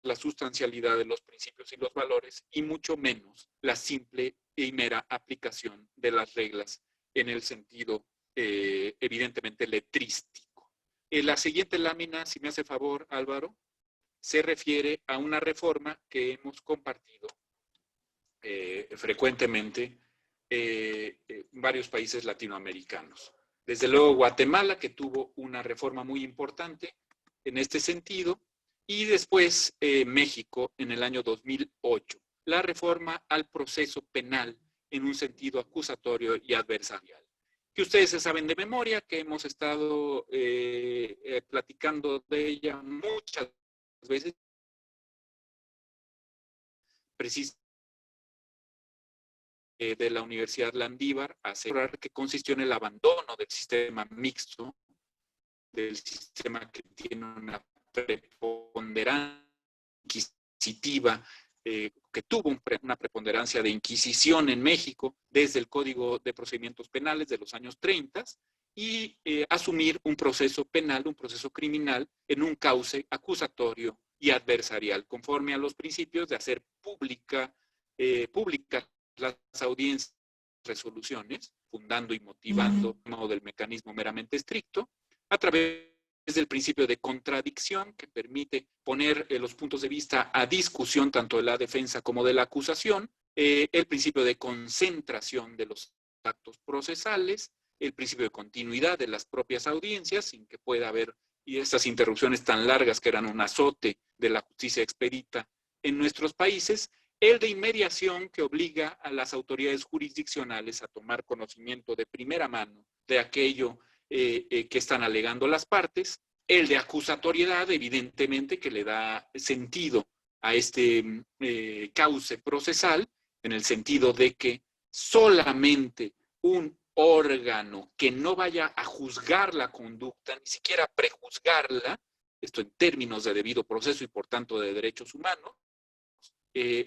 la sustancialidad de los principios y los valores y mucho menos la simple y mera aplicación de las reglas en el sentido evidentemente letrístico. La siguiente lámina, si me hace favor, Álvaro, se refiere a una reforma que hemos compartido frecuentemente en varios países latinoamericanos. Desde luego Guatemala, que tuvo una reforma muy importante en este sentido, y después México en el año 2008, la reforma al proceso penal en un sentido acusatorio y adversarial, que ustedes se saben de memoria, que hemos estado platicando de ella muchas veces, precisamente de la Universidad Landívar, asegurar que consistió en el abandono del sistema mixto, del sistema que tiene una preponderancia inquisitiva, que tuvo una preponderancia de inquisición en México desde el Código de Procedimientos Penales de los años 30 y asumir un proceso penal, un proceso criminal en un cauce acusatorio y adversarial, conforme a los principios de hacer públicas las audiencias, resoluciones, fundando y motivando del mecanismo meramente estricto, a través del principio de contradicción que permite poner los puntos de vista a discusión tanto de la defensa como de la acusación, el principio de concentración de los actos procesales, el principio de continuidad de las propias audiencias sin que pueda haber y estas interrupciones tan largas que eran un azote de la justicia expedita en nuestros países, el de inmediación que obliga a las autoridades jurisdiccionales a tomar conocimiento de primera mano de aquello que están alegando las partes, el de acusatoriedad, evidentemente, que le da sentido a este cauce procesal, en el sentido de que solamente un órgano que no vaya a juzgar la conducta, ni siquiera prejuzgarla, esto en términos de debido proceso y por tanto de derechos humanos,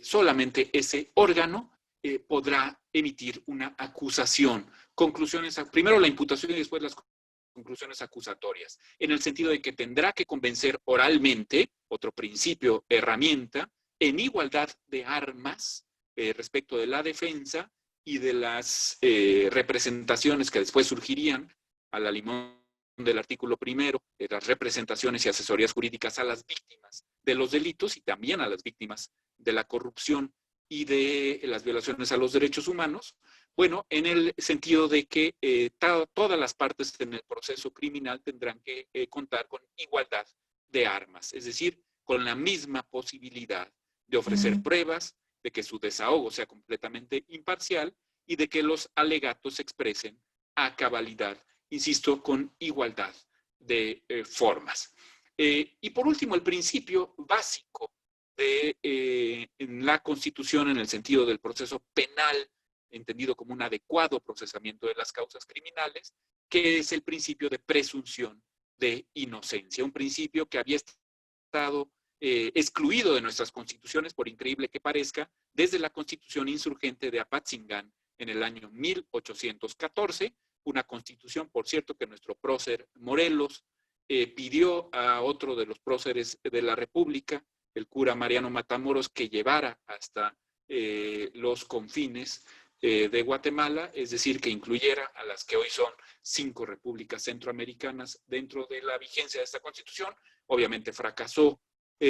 solamente ese órgano podrá emitir una acusación. Conclusiones, primero la imputación y después las conclusiones acusatorias, en el sentido de que tendrá que convencer oralmente, otro principio, herramienta, en igualdad de armas respecto de la defensa y de las representaciones que después surgirían a la limón del artículo primero, de las representaciones y asesorías jurídicas a las víctimas de los delitos y también a las víctimas de la corrupción y de las violaciones a los derechos humanos. Bueno, en el sentido de que todas las partes en el proceso criminal tendrán que contar con igualdad de armas, es decir, con la misma posibilidad de ofrecer pruebas, de que su desahogo sea completamente imparcial y de que los alegatos se expresen a cabalidad, insisto, con igualdad de formas. Y por último, el principio básico de en la Constitución en el sentido del proceso penal, entendido como un adecuado procesamiento de las causas criminales, que es el principio de presunción de inocencia, un principio que había estado excluido de nuestras constituciones, por increíble que parezca, desde la Constitución insurgente de Apatzingán en el año 1814, una constitución, por cierto, que nuestro prócer Morelos pidió a otro de los próceres de la República, el cura Mariano Matamoros, que llevara hasta los confines de Guatemala, es decir, que incluyera a las que hoy son 5 repúblicas centroamericanas dentro de la vigencia de esta constitución. Obviamente fracasó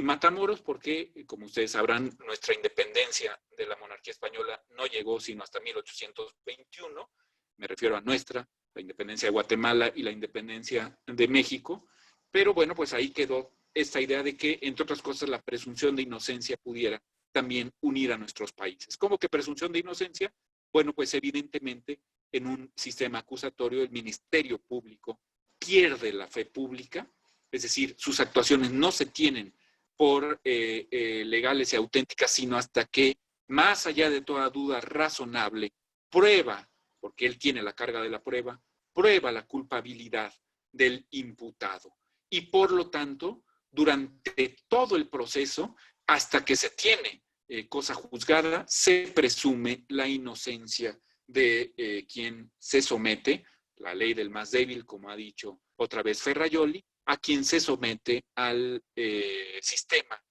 Matamoros porque, como ustedes sabrán, nuestra independencia de la monarquía española no llegó sino hasta 1821, me refiero a nuestra, la independencia de Guatemala y la independencia de México, pero bueno, pues ahí quedó esta idea de que, entre otras cosas, la presunción de inocencia pudiera también unir a nuestros países. ¿Cómo que presunción de inocencia? Bueno, pues evidentemente en un sistema acusatorio el Ministerio Público pierde la fe pública, es decir, sus actuaciones no se tienen por legales y auténticas, sino hasta que, más allá de toda duda razonable, prueba, porque él tiene la carga de la prueba, prueba la culpabilidad del imputado. Y por lo tanto, durante todo el proceso, hasta que se tiene cosa juzgada, se presume la inocencia de quien se somete, la ley del más débil, como ha dicho otra vez Ferrajoli, a quien se somete al sistema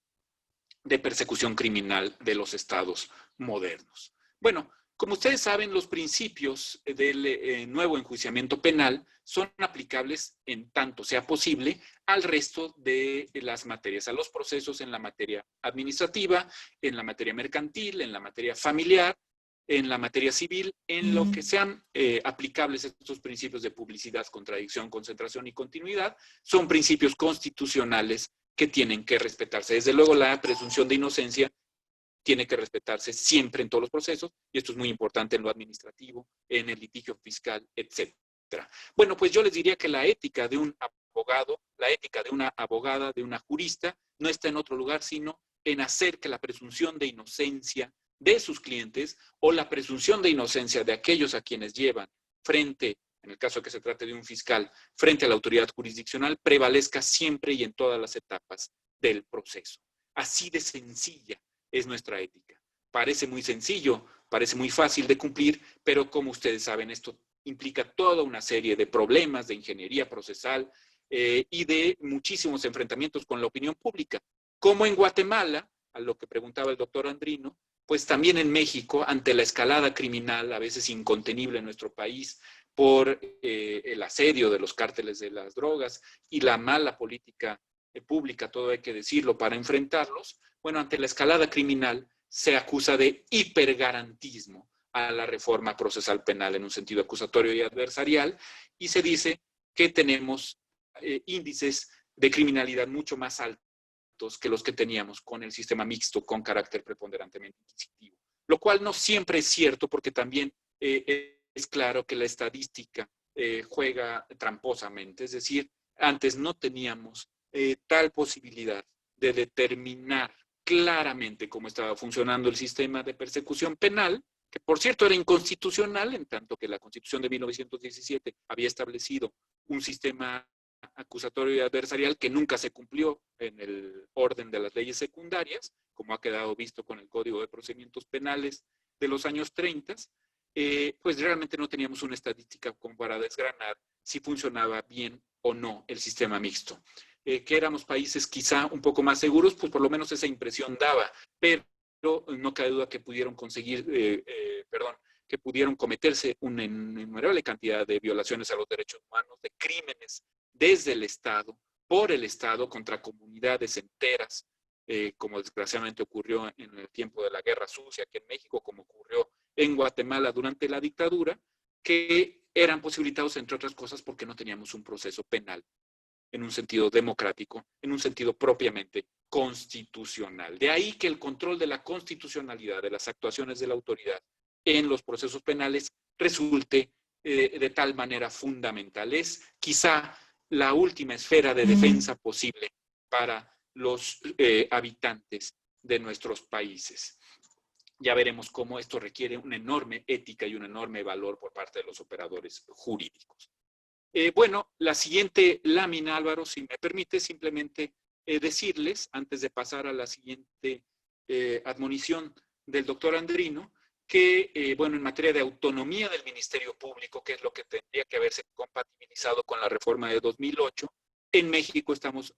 de persecución criminal de los estados modernos. Bueno, como ustedes saben, los principios del nuevo enjuiciamiento penal son aplicables en tanto sea posible al resto de las materias, a los procesos en la materia administrativa, en la materia mercantil, en la materia familiar, en la materia civil, en lo que sean aplicables estos principios de publicidad, contradicción, concentración y continuidad, son principios constitucionales que tienen que respetarse. Desde luego, la presunción de inocencia tiene que respetarse siempre en todos los procesos, y esto es muy importante en lo administrativo, en el litigio fiscal, etc. Bueno, pues yo les diría que la ética de un abogado, la ética de una abogada, de una jurista, no está en otro lugar, sino en hacer que la presunción de inocencia de sus clientes o la presunción de inocencia de aquellos a quienes llevan frente, en el caso que se trate de un fiscal, frente a la autoridad jurisdiccional, prevalezca siempre y en todas las etapas del proceso. Así de sencilla es nuestra ética. Parece muy sencillo, parece muy fácil de cumplir, pero como ustedes saben, esto implica toda una serie de problemas de ingeniería procesal y de muchísimos enfrentamientos con la opinión pública. Como en Guatemala, a lo que preguntaba el doctor Andrino, pues también en México, ante la escalada criminal, a veces incontenible en nuestro país, por el asedio de los cárteles de las drogas y la mala política pública, todo hay que decirlo, para enfrentarlos, bueno, ante la escalada criminal se acusa de hipergarantismo a la reforma procesal penal en un sentido acusatorio y adversarial, y se dice que tenemos índices de criminalidad mucho más altos que los que teníamos con el sistema mixto con carácter preponderantemente inquisitivo. Lo cual no siempre es cierto, porque también es claro que la estadística juega tramposamente, es decir, antes no teníamos tal posibilidad de determinar claramente cómo estaba funcionando el sistema de persecución penal, que por cierto era inconstitucional, en tanto que la Constitución de 1917 había establecido un sistema acusatorio y adversarial que nunca se cumplió en el orden de las leyes secundarias, como ha quedado visto con el Código de Procedimientos Penales de los años 30, pues realmente no teníamos una estadística como para desgranar si funcionaba bien o no el sistema mixto. Que éramos países quizá un poco más seguros, pues por lo menos esa impresión daba, pero no cabe duda que pudieron conseguir, que pudieron cometerse una innumerable cantidad de violaciones a los derechos humanos, de crímenes desde el Estado, por el Estado, contra comunidades enteras, como desgraciadamente ocurrió en el tiempo de la Guerra Sucia aquí en México, como ocurrió en Guatemala durante la dictadura, que eran posibilitados, entre otras cosas, porque no teníamos un proceso penal en un sentido democrático, en un sentido propiamente constitucional. De ahí que el control de la constitucionalidad de las actuaciones de la autoridad en los procesos penales resulte de tal manera fundamental. Es quizá la última esfera de defensa posible para los habitantes de nuestros países. Ya veremos cómo esto requiere una enorme ética y un enorme valor por parte de los operadores jurídicos. Bueno, la siguiente lámina, Álvaro, si me permite, simplemente decirles, antes de pasar a la siguiente admonición del doctor Andrino, que, bueno, en materia de autonomía del Ministerio Público, que es lo que tendría que haberse compatibilizado con la reforma de 2008, en México estamos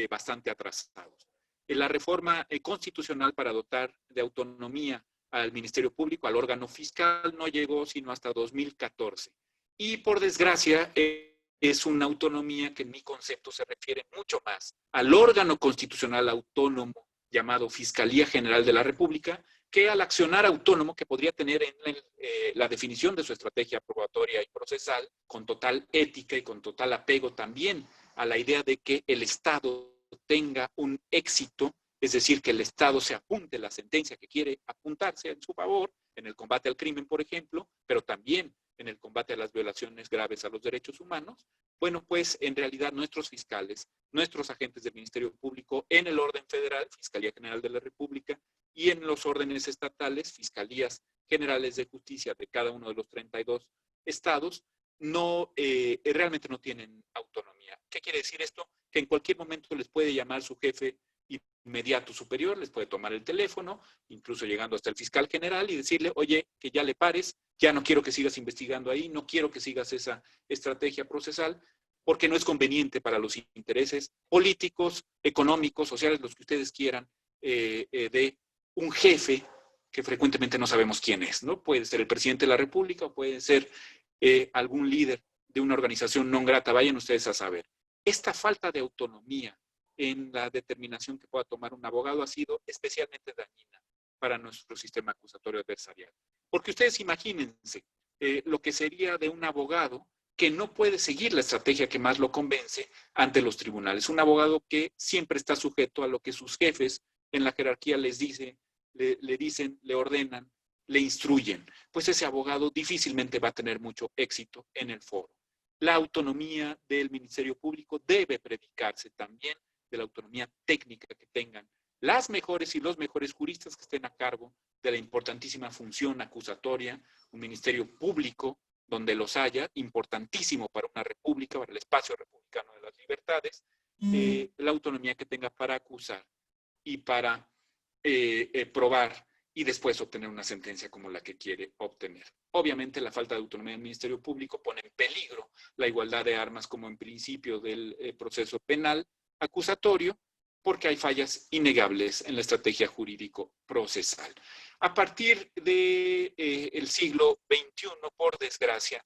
bastante atrasados. La reforma constitucional para dotar de autonomía al Ministerio Público, al órgano fiscal, no llegó sino hasta 2014. Y por desgracia, es una autonomía que en mi concepto se refiere mucho más al órgano constitucional autónomo llamado Fiscalía General de la República, que al accionar autónomo que podría tener en la definición de su estrategia probatoria y procesal, con total ética y con total apego también a la idea de que el Estado tenga un éxito, es decir, que el Estado se apunte la sentencia que quiere apuntarse en su favor, en el combate al crimen, por ejemplo, pero también en el combate a las violaciones graves a los derechos humanos. Bueno, pues en realidad nuestros fiscales, nuestros agentes del Ministerio Público en el orden federal, Fiscalía General de la República, y en los órdenes estatales, Fiscalías Generales de Justicia de cada uno de los 32 estados, realmente no tienen autonomía. ¿Qué quiere decir esto? Que en cualquier momento les puede llamar su jefe inmediato superior, les puede tomar el teléfono, incluso llegando hasta el fiscal general y decirle, oye, que ya le pares, ya no quiero que sigas investigando ahí, no quiero que sigas esa estrategia procesal, porque no es conveniente para los intereses políticos, económicos, sociales, los que ustedes quieran, de un jefe que frecuentemente no sabemos quién es, ¿no? Puede ser el presidente de la República o puede ser algún líder de una organización non grata, vayan ustedes a saber. Esta falta de autonomía en la determinación que pueda tomar un abogado ha sido especialmente dañina para nuestro sistema acusatorio adversarial. Porque ustedes imagínense lo que sería de un abogado que no puede seguir la estrategia que más lo convence ante los tribunales. Un abogado que siempre está sujeto a lo que sus jefes en la jerarquía les dicen, le ordenan, le instruyen. Pues ese abogado difícilmente va a tener mucho éxito en el foro. La autonomía del Ministerio Público debe predicarse también de la autonomía técnica que tengan las mejores y los mejores juristas que estén a cargo de la importantísima función acusatoria, un ministerio público donde los haya, importantísimo para una república, para el espacio republicano de las libertades, la autonomía que tenga para acusar y para probar y después obtener una sentencia como la que quiere obtener. Obviamente la falta de autonomía del Ministerio Público pone en peligro la igualdad de armas como en principio del proceso penal acusatorio, porque hay fallas innegables en la estrategia jurídico-procesal. A partir del siglo XXI, por desgracia,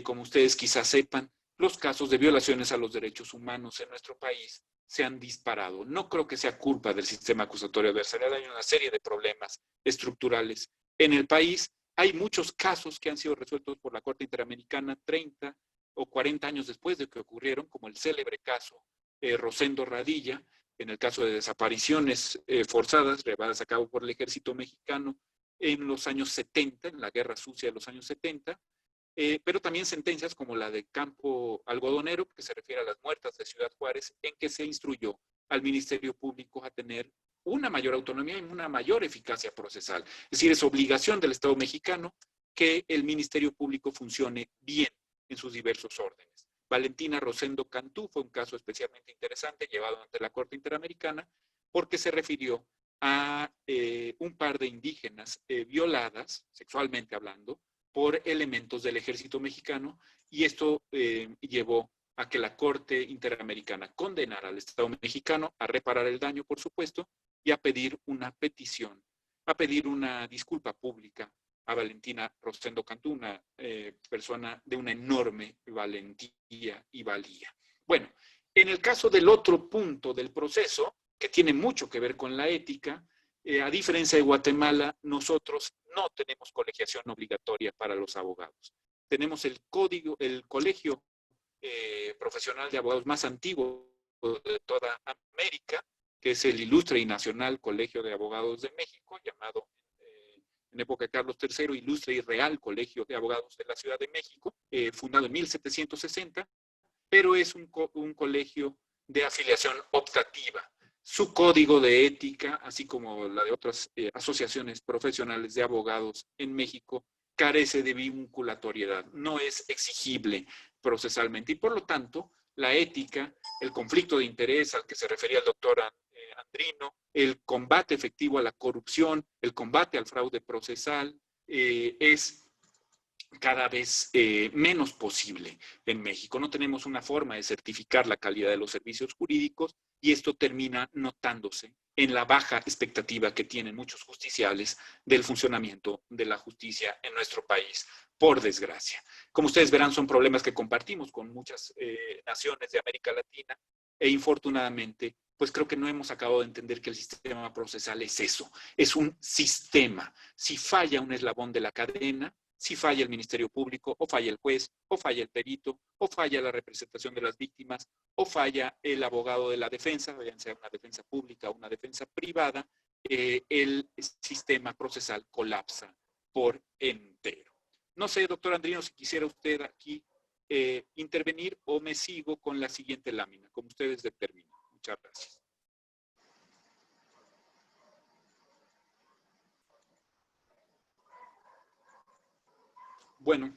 como ustedes quizás sepan, los casos de violaciones a los derechos humanos en nuestro país se han disparado. No creo que sea culpa del sistema acusatorio adversarial, hay una serie de problemas estructurales en el país. Hay muchos casos que han sido resueltos por la Corte Interamericana 30 o 40 años después de que ocurrieron, como el célebre caso Rosendo Radilla, en el caso de desapariciones forzadas llevadas a cabo por el ejército mexicano en los años 70, en la Guerra Sucia de los años 70, pero también sentencias como la de Campo Algodonero, que se refiere a las muertas de Ciudad Juárez, en que se instruyó al Ministerio Público a tener una mayor autonomía y una mayor eficacia procesal. Es decir, es obligación del Estado mexicano que el Ministerio Público funcione bien en sus diversos órdenes. Valentina Rosendo Cantú fue un caso especialmente interesante llevado ante la Corte Interamericana porque se refirió a un par de indígenas violadas, sexualmente hablando, por elementos del ejército mexicano, y esto llevó a que la Corte Interamericana condenara al Estado mexicano a reparar el daño, por supuesto, y a pedir una petición, a pedir una disculpa pública a Valentina Rosendo Cantú, una persona de una enorme valentía y valía. Bueno, en el caso del otro punto del proceso, que tiene mucho que ver con la ética, a diferencia de Guatemala, nosotros no tenemos colegiación obligatoria para los abogados. Tenemos el colegio profesional de abogados más antiguo de toda América, que es el Ilustre y Nacional Colegio de Abogados de México, llamado en época de Carlos III, Ilustre y Real Colegio de Abogados de la Ciudad de México, fundado en 1760, pero es un colegio de afiliación optativa. Su código de ética, así como la de otras asociaciones profesionales de abogados en México, carece de vinculatoriedad, no es exigible procesalmente y por lo tanto la ética, el conflicto de interés al que se refería el doctor Andrino, el combate efectivo a la corrupción, el combate al fraude procesal es cada vez menos posible en México. No tenemos una forma de certificar la calidad de los servicios jurídicos y esto termina notándose en la baja expectativa que tienen muchos justiciables del funcionamiento de la justicia en nuestro país, por desgracia. Como ustedes verán, son problemas que compartimos con muchas naciones de América Latina e infortunadamente, pues creo que no hemos acabado de entender que el sistema procesal es eso, es un sistema. Si falla un eslabón de la cadena, si falla el Ministerio Público, o falla el juez, o falla el perito, o falla la representación de las víctimas, o falla el abogado de la defensa, ya sea una defensa pública o una defensa privada, el sistema procesal colapsa por entero. No sé, doctor Andrino, si quisiera usted aquí intervenir o me sigo con la siguiente lámina, como ustedes determinen. Muchas gracias. Bueno,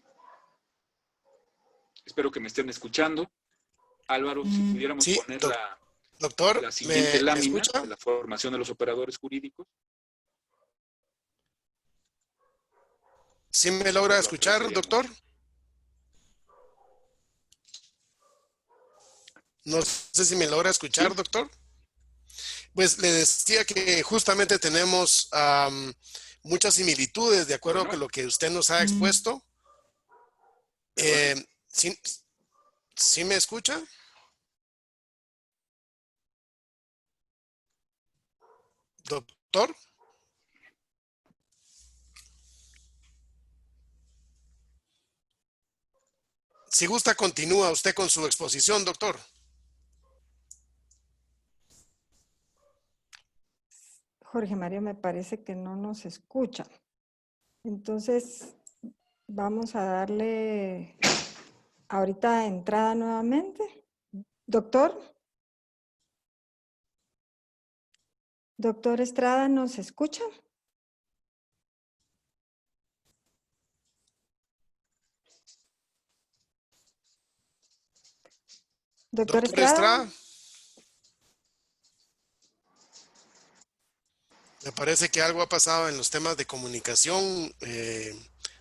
espero que me estén escuchando. Álvaro, si pudiéramos sí, poner doctor, la siguiente lámina escucha? de la formación de los operadores jurídicos. ¿Sí me logra escuchar, doctor? No sé si me logra escuchar, ¿Sí? doctor. Pues le decía que justamente tenemos muchas similitudes de acuerdo con lo que usted nos ha expuesto. ¿Sí me escucha? Doctor. Si gusta, continúa usted con su exposición, doctor. Jorge Mario, me parece que no nos escucha. Entonces, vamos a darle ahorita entrada nuevamente. Doctor. Doctor Estrada, ¿nos escucha? Doctor Estrada. Me parece que algo ha pasado en los temas de comunicación.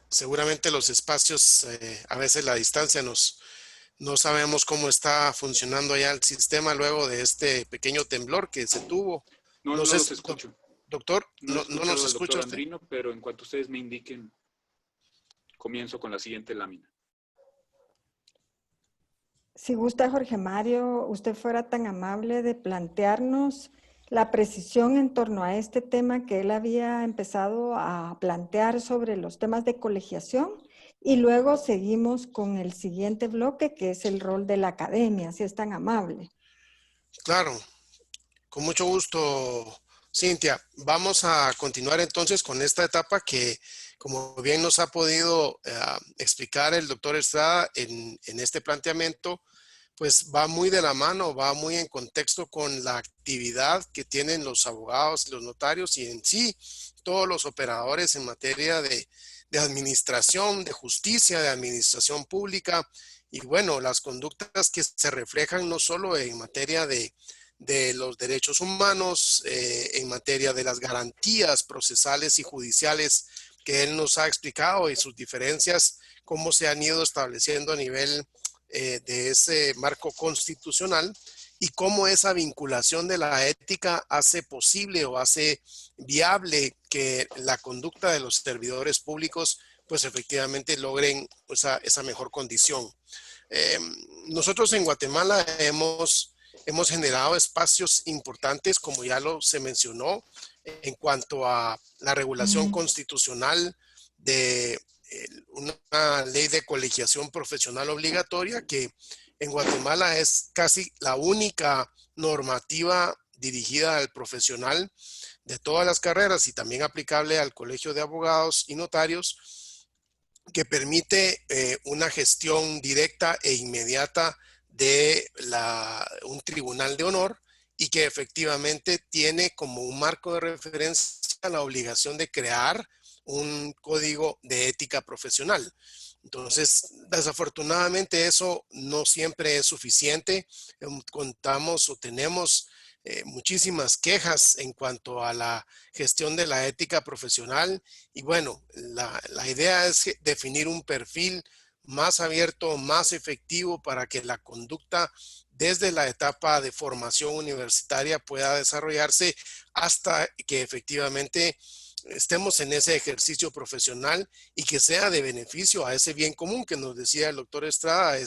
Seguramente los espacios, a veces la distancia no sabemos cómo está funcionando ya el sistema luego de este pequeño temblor que se tuvo. No sé, los escucho. Doctor, no nos escucha doctor usted. Andrino, pero en cuanto ustedes me indiquen, comienzo con la siguiente lámina. Si gusta, Jorge Mario, usted fuera tan amable de plantearnos la precisión en torno a este tema que él había empezado a plantear sobre los temas de colegiación y luego seguimos con el siguiente bloque que es el rol de la academia, si es tan amable. Claro, con mucho gusto, Cintia. Vamos a continuar entonces con esta etapa que, como bien nos ha podido explicar el doctor Estrada en este planteamiento, pues va muy de la mano, va muy en contexto con la actividad que tienen los abogados, los notarios y en sí todos los operadores en materia de administración, de justicia, de administración pública y bueno, las conductas que se reflejan no solo en materia de los derechos humanos, en materia de las garantías procesales y judiciales que él nos ha explicado y sus diferencias, cómo se han ido estableciendo a nivel de ese marco constitucional y cómo esa vinculación de la ética hace posible o hace viable que la conducta de los servidores públicos pues efectivamente logren esa mejor condición. Eh, Nosotros en Guatemala hemos generado espacios importantes, como ya se mencionó, en cuanto a la regulación constitucional de una ley de colegiación profesional obligatoria que en Guatemala es casi la única normativa dirigida al profesional de todas las carreras y también aplicable al Colegio de Abogados y Notarios que permite una gestión directa e inmediata de un tribunal de honor y que efectivamente tiene como un marco de referencia la obligación de crear un código de ética profesional. Entonces, desafortunadamente eso no siempre es suficiente. Contamos o tenemos muchísimas quejas en cuanto a la gestión de la ética profesional y bueno, la idea es definir un perfil más abierto, más efectivo para que la conducta desde la etapa de formación universitaria pueda desarrollarse hasta que efectivamente estemos en ese ejercicio profesional y que sea de beneficio a ese bien común que nos decía el doctor Estrada,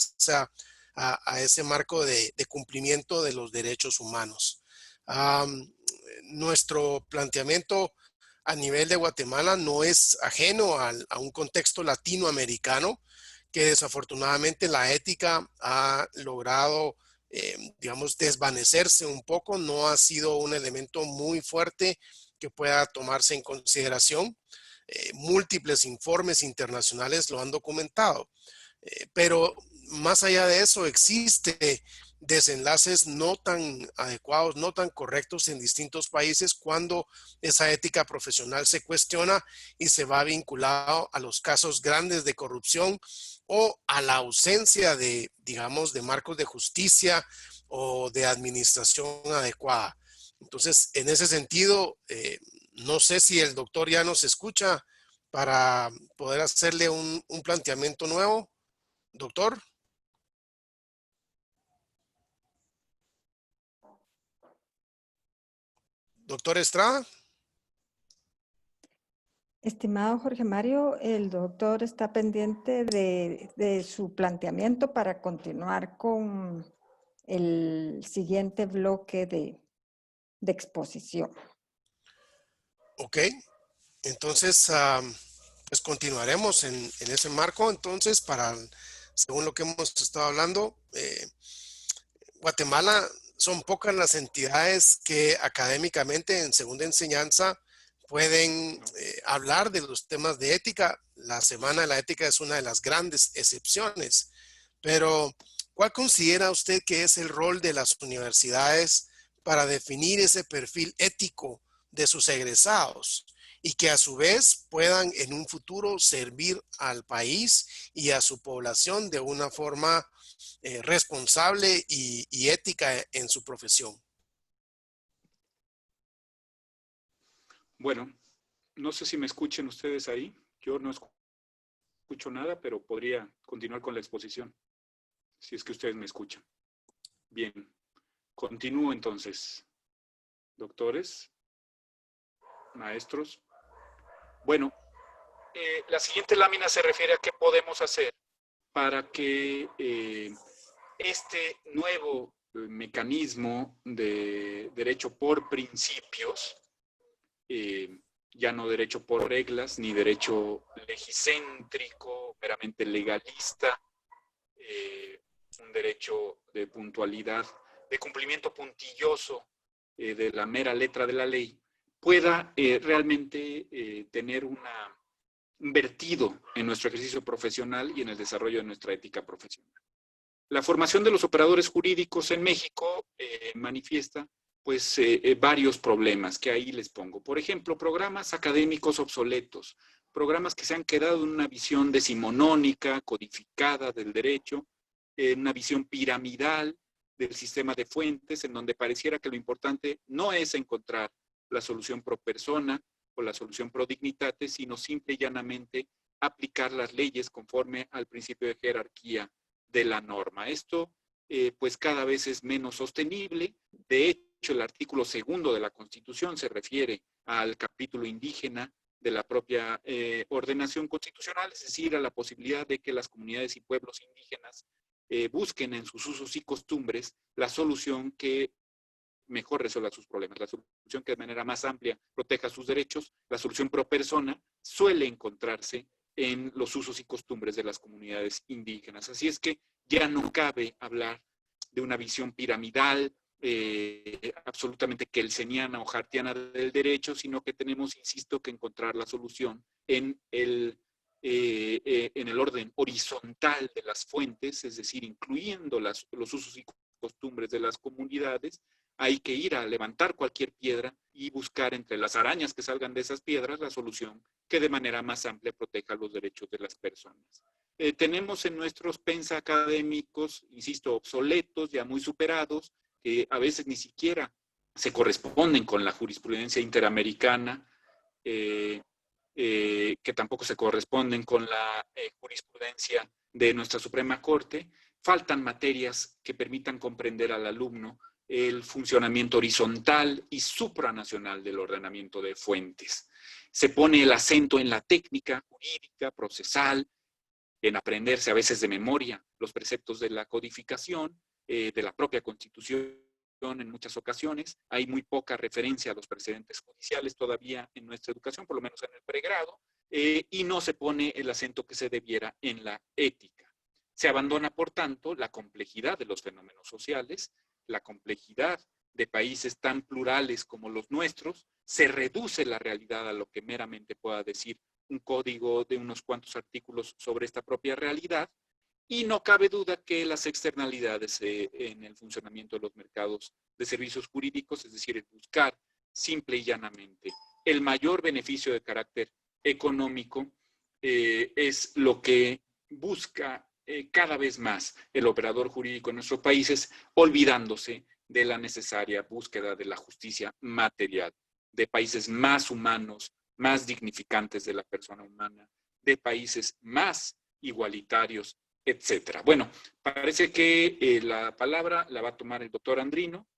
a ese marco de cumplimiento de los derechos humanos. Nuestro planteamiento a nivel de Guatemala no es ajeno a un contexto latinoamericano que desafortunadamente la ética ha logrado, digamos, desvanecerse un poco, no ha sido un elemento muy fuerte que pueda tomarse en consideración. Múltiples informes internacionales lo han documentado, pero más allá de eso existe desenlaces no tan adecuados, no tan correctos en distintos países cuando esa ética profesional se cuestiona y se va vinculado a los casos grandes de corrupción o a la ausencia de, digamos, de marcos de justicia o de administración adecuada. Entonces, en ese sentido, no sé si el doctor ya nos escucha para poder hacerle un planteamiento nuevo. Doctor. Doctor Estrada. Estimado Jorge Mario, el doctor está pendiente de su planteamiento para continuar con el siguiente bloque de exposición. Ok, entonces pues continuaremos en ese marco. Entonces, según lo que hemos estado hablando, Guatemala son pocas las entidades que académicamente en segunda enseñanza pueden hablar de los temas de ética. La Semana de la Ética es una de las grandes excepciones, pero ¿cuál considera usted que es el rol de las universidades para definir ese perfil ético de sus egresados y que a su vez puedan en un futuro servir al país y a su población de una forma responsable y ética en su profesión? Bueno, no sé si me escuchen ustedes ahí. Yo no escucho nada, pero podría continuar con la exposición, si es que ustedes me escuchan. Bien, continúo entonces. Doctores, maestros. Bueno, la siguiente lámina se refiere a qué podemos hacer para que este nuevo mecanismo de derecho por principios, ya no derecho por reglas, ni derecho legicéntrico, meramente legalista, un derecho de puntualidad, de cumplimiento puntilloso de la mera letra de la ley, pueda realmente tener un vertido en nuestro ejercicio profesional y en el desarrollo de nuestra ética profesional. La formación de los operadores jurídicos en México manifiesta pues varios problemas que ahí les pongo. Por ejemplo, programas académicos obsoletos, programas que se han quedado en una visión decimonónica, codificada del derecho, una visión piramidal del sistema de fuentes, en donde pareciera que lo importante no es encontrar la solución pro persona o la solución pro dignitate, sino simple y llanamente aplicar las leyes conforme al principio de jerarquía de la norma. Esto pues cada vez es menos sostenible. De hecho, el artículo 2 de la Constitución se refiere al capítulo indígena de la propia ordenación constitucional, es decir, a la posibilidad de que las comunidades y pueblos indígenas busquen en sus usos y costumbres la solución que mejor resuelva sus problemas, la solución que de manera más amplia proteja sus derechos. La solución pro persona suele encontrarse en los usos y costumbres de las comunidades indígenas. Así es que ya no cabe hablar de una visión piramidal, absolutamente kelseniana o hartiana del derecho, sino que tenemos, insisto, que encontrar la solución en el orden horizontal de las fuentes, es decir, incluyendo los usos y costumbres de las comunidades. Hay que ir a levantar cualquier piedra y buscar entre las arañas que salgan de esas piedras la solución que de manera más amplia proteja los derechos de las personas. Tenemos en nuestros pensa académicos, insisto, obsoletos, ya muy superados, que a veces ni siquiera se corresponden con la jurisprudencia interamericana, que tampoco se corresponden con la jurisprudencia de nuestra Suprema Corte. Faltan materias que permitan comprender al alumno el funcionamiento horizontal y supranacional del ordenamiento de fuentes. Se pone el acento en la técnica jurídica, procesal, en aprenderse a veces de memoria los preceptos de la codificación, de la propia Constitución en muchas ocasiones. Hay muy poca referencia a los precedentes judiciales todavía en nuestra educación, por lo menos en el pregrado, y no se pone el acento que se debiera en la ética. Se abandona, por tanto, la complejidad de los fenómenos sociales, la complejidad de países tan plurales como los nuestros, se reduce la realidad a lo que meramente pueda decir un código de unos cuantos artículos sobre esta propia realidad, y no cabe duda que las externalidades en el funcionamiento de los mercados de servicios jurídicos, es decir, el buscar simple y llanamente el mayor beneficio de carácter económico, es lo que busca cada vez más el operador jurídico en nuestros países, olvidándose de la necesaria búsqueda de la justicia material, de países más humanos, más dignificantes de la persona humana, de países más igualitarios, etcétera. Bueno, parece que la palabra la va a tomar el doctor Andrino.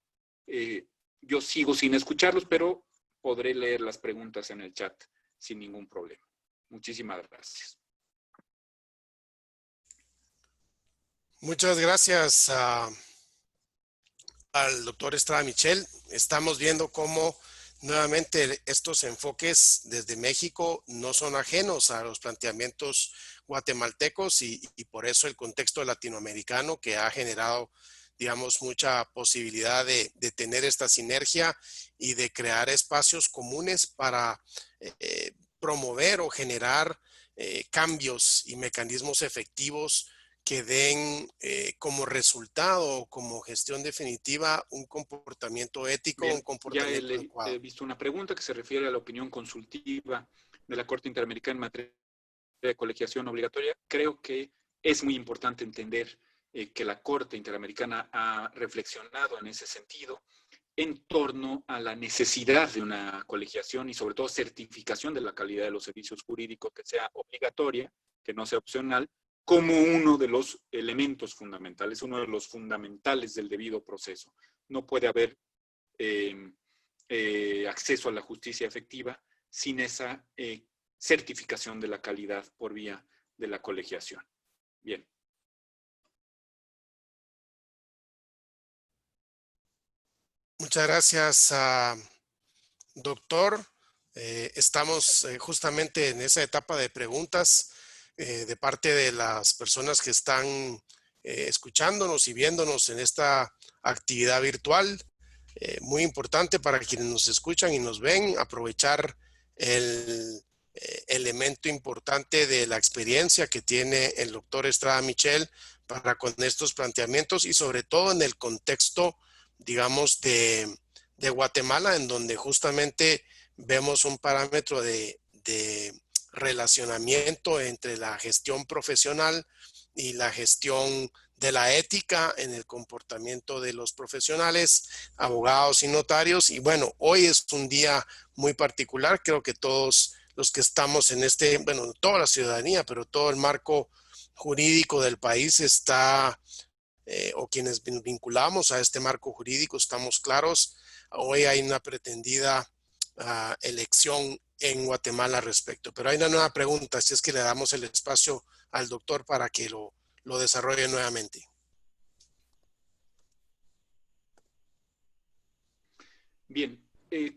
Yo sigo sin escucharlos, pero podré leer las preguntas en el chat sin ningún problema. Muchísimas gracias. Muchas gracias al doctor Estrada Michel. Estamos viendo cómo nuevamente estos enfoques desde México no son ajenos a los planteamientos guatemaltecos y por eso el contexto latinoamericano, que ha generado, digamos, mucha posibilidad de tener esta sinergia y de crear espacios comunes para promover o generar cambios y mecanismos efectivos que den como resultado, como gestión definitiva, un comportamiento ético, un comportamiento adecuado. Ya he visto una pregunta que se refiere a la opinión consultiva de la Corte Interamericana en materia de colegiación obligatoria. Creo que es muy importante entender que la Corte Interamericana ha reflexionado en ese sentido en torno a la necesidad de una colegiación y sobre todo certificación de la calidad de los servicios jurídicos, que sea obligatoria, que no sea opcional, como uno de los elementos fundamentales, uno de los fundamentales del debido proceso. No puede haber acceso a la justicia efectiva sin esa certificación de la calidad por vía de la colegiación. Bien. Muchas gracias, doctor. Estamos justamente en esa etapa de preguntas de parte de las personas que están escuchándonos y viéndonos en esta actividad virtual. Muy importante para quienes nos escuchan y nos ven, aprovechar el elemento importante de la experiencia que tiene el doctor Estrada Michel con estos planteamientos y sobre todo en el contexto, digamos, de Guatemala, en donde justamente vemos un parámetro de relacionamiento entre la gestión profesional y la gestión de la ética en el comportamiento de los profesionales, abogados y notarios. Y bueno, hoy es un día muy particular. Creo que todos los que estamos en este, bueno, toda la ciudadanía, pero todo el marco jurídico del país está, o quienes vinculamos a este marco jurídico, estamos claros. Hoy hay una pretendida elección en Guatemala al respecto. Pero hay una nueva pregunta, si es que le damos el espacio al doctor para que lo desarrolle nuevamente. Bien,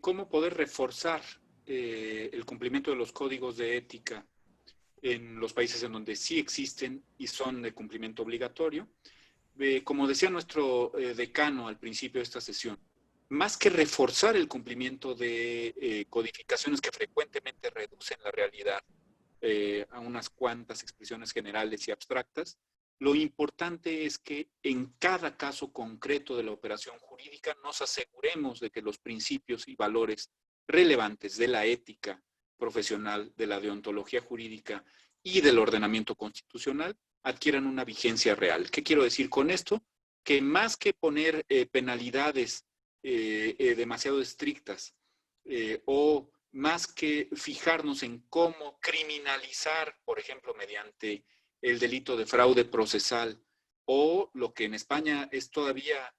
¿cómo poder reforzar el cumplimiento de los códigos de ética en los países en donde sí existen y son de cumplimiento obligatorio? Como decía nuestro decano al principio de esta sesión, más que reforzar el cumplimiento de codificaciones que frecuentemente reducen la realidad a unas cuantas expresiones generales y abstractas, lo importante es que en cada caso concreto de la operación jurídica nos aseguremos de que los principios y valores relevantes de la ética profesional, de la deontología jurídica y del ordenamiento constitucional adquieran una vigencia real. ¿Qué quiero decir con esto? Que más que poner penalidades demasiado estrictas o más que fijarnos en cómo criminalizar, por ejemplo, mediante el delito de fraude procesal, o lo que en España es todavía,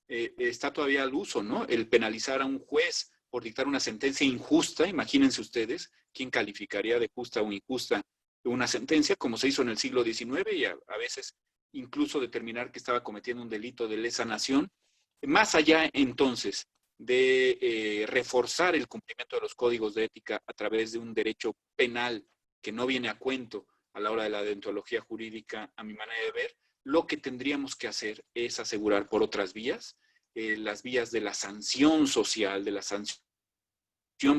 está todavía al uso, ¿no? El penalizar a un juez por dictar una sentencia injusta. Imagínense ustedes quién calificaría de justa o injusta una sentencia, como se hizo en el siglo XIX, y a veces incluso determinar que estaba cometiendo un delito de lesa nación. Más allá, entonces, de reforzar el cumplimiento de los códigos de ética a través de un derecho penal que no viene a cuento a la hora de la deontología jurídica, a mi manera de ver, lo que tendríamos que hacer es asegurar por otras vías, las vías de la sanción social, de la sanción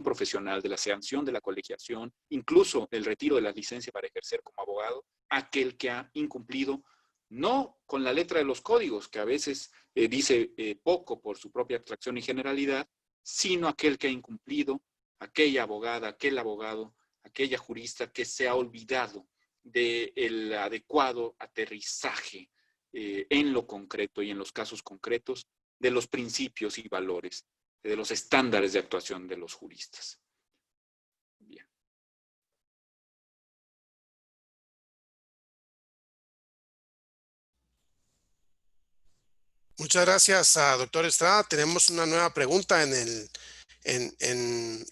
profesional, de la sanción de la colegiación, incluso el retiro de la licencia para ejercer como abogado, aquel que ha incumplido, no con la letra de los códigos, que a veces dice poco por su propia abstracción y generalidad, sino aquel que ha incumplido, aquella abogada, aquel abogado, aquella jurista que se ha olvidado del adecuado aterrizaje en lo concreto y en los casos concretos de los principios y valores, de los estándares de actuación de los juristas. Bien. Muchas gracias, doctor Estrada. Tenemos una nueva pregunta en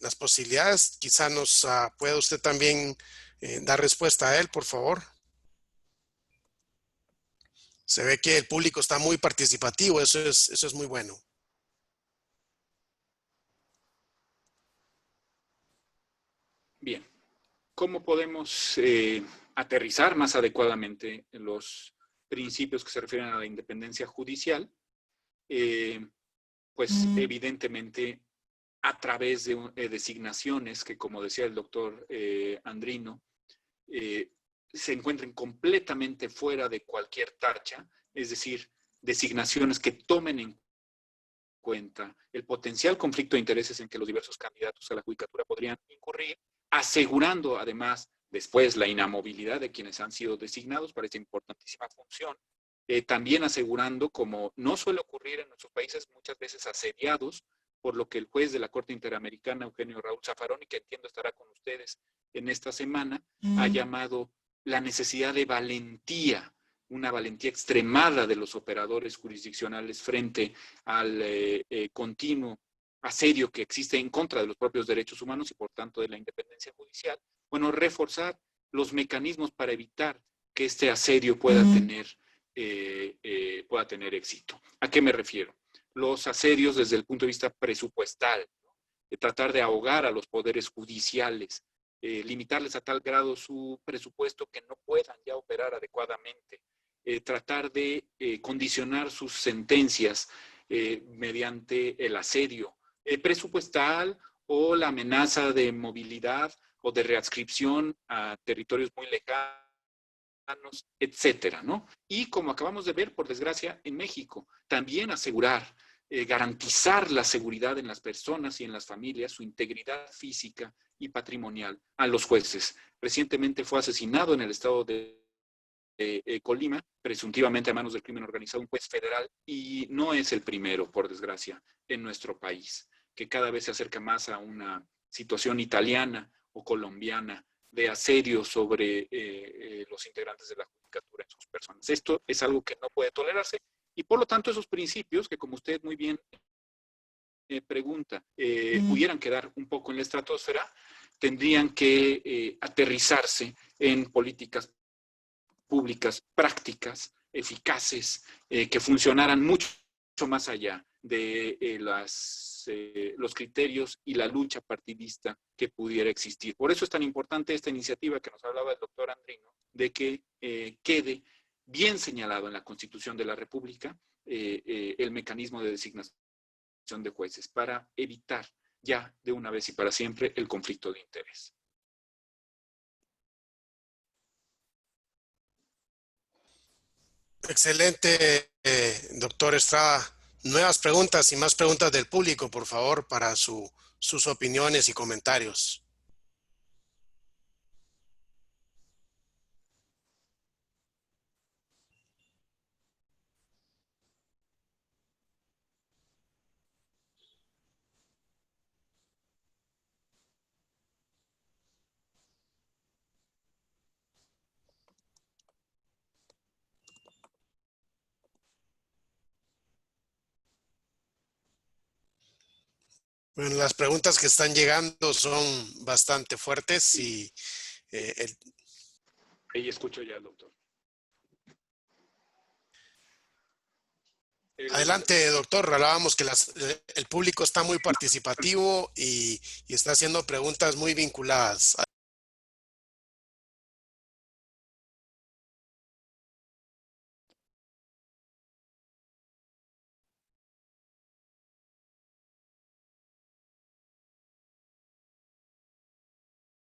las posibilidades. Quizá nos pueda usted también dar respuesta a él, por favor. Se ve que el público está muy participativo, eso es muy bueno. Bien, ¿cómo podemos aterrizar más adecuadamente los principios que se refieren a la independencia judicial? Pues evidentemente a través de designaciones que, como decía el doctor Andrino, se encuentren completamente fuera de cualquier tacha, es decir, designaciones que tomen en cuenta el potencial conflicto de intereses en que los diversos candidatos a la judicatura podrían incurrir, asegurando además después la inamovilidad de quienes han sido designados para esta importantísima función, también asegurando, como no suele ocurrir en nuestros países, muchas veces asediados por lo que el juez de la Corte Interamericana, Eugenio Raúl Zaffaroni, que entiendo estará con ustedes en esta semana, ha llamado la necesidad de valentía, una valentía extremada de los operadores jurisdiccionales frente al continuo asedio que existe en contra de los propios derechos humanos y por tanto de la independencia judicial. Bueno, reforzar los mecanismos para evitar que este asedio pueda tener éxito. ¿A qué me refiero? Los asedios desde el punto de vista presupuestal, ¿no? Tratar de ahogar a los poderes judiciales, limitarles a tal grado su presupuesto que no puedan ya operar adecuadamente, tratar de condicionar sus sentencias mediante el asedio presupuestal o la amenaza de movilidad o de readscripción a territorios muy lejanos etcétera, ¿no? Y como acabamos de ver, por desgracia, en México, también asegurar, garantizar la seguridad en las personas y en las familias, su integridad física y patrimonial a los jueces. Recientemente fue asesinado en el estado de Colima, presuntivamente a manos del crimen organizado, un juez federal, y no es el primero, por desgracia, en nuestro país, que cada vez se acerca más a una situación italiana o colombiana de asedio sobre los integrantes de la judicatura en sus personas. Esto es algo que no puede tolerarse y por lo tanto esos principios que, como usted muy bien pregunta, pudieran quedar un poco en la estratosfera, tendrían que aterrizarse en políticas públicas, prácticas, eficaces, que funcionaran mucho más allá de los criterios y la lucha partidista que pudiera existir. Por eso es tan importante esta iniciativa que nos hablaba el doctor Andrino, de que quede bien señalado en la Constitución de la República el mecanismo de designación de jueces para evitar ya de una vez y para siempre el conflicto de interés. Excelente, doctor Estrada. Nuevas preguntas y más preguntas del público, por favor, para sus opiniones y comentarios. Bueno, las preguntas que están llegando son bastante fuertes y Ahí escucho ya, doctor. adelante, doctor. Hablábamos que el público está muy participativo y está haciendo preguntas muy vinculadas.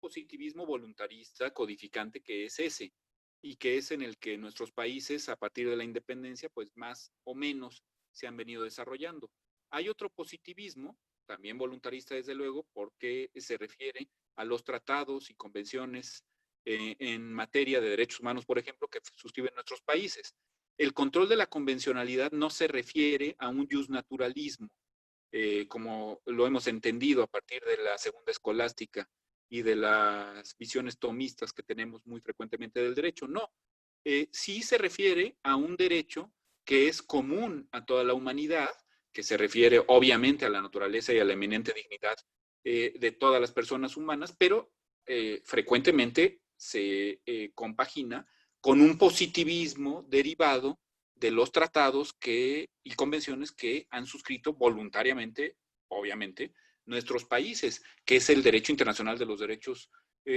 Positivismo voluntarista codificante que es ese, y que es en el que nuestros países a partir de la independencia pues más o menos se han venido desarrollando. Hay otro positivismo, también voluntarista desde luego, porque se refiere a los tratados y convenciones en materia de derechos humanos, por ejemplo, que suscriben nuestros países. El control de la convencionalidad no se refiere a un justnaturalismo, como lo hemos entendido a partir de la segunda escolástica y de las visiones tomistas que tenemos muy frecuentemente del derecho. No, sí se refiere a un derecho que es común a toda la humanidad, que se refiere obviamente a la naturaleza y a la eminente dignidad de todas las personas humanas, pero frecuentemente se compagina con un positivismo derivado de los tratados y convenciones que han suscrito voluntariamente, obviamente, nuestros países, que es el derecho internacional de los derechos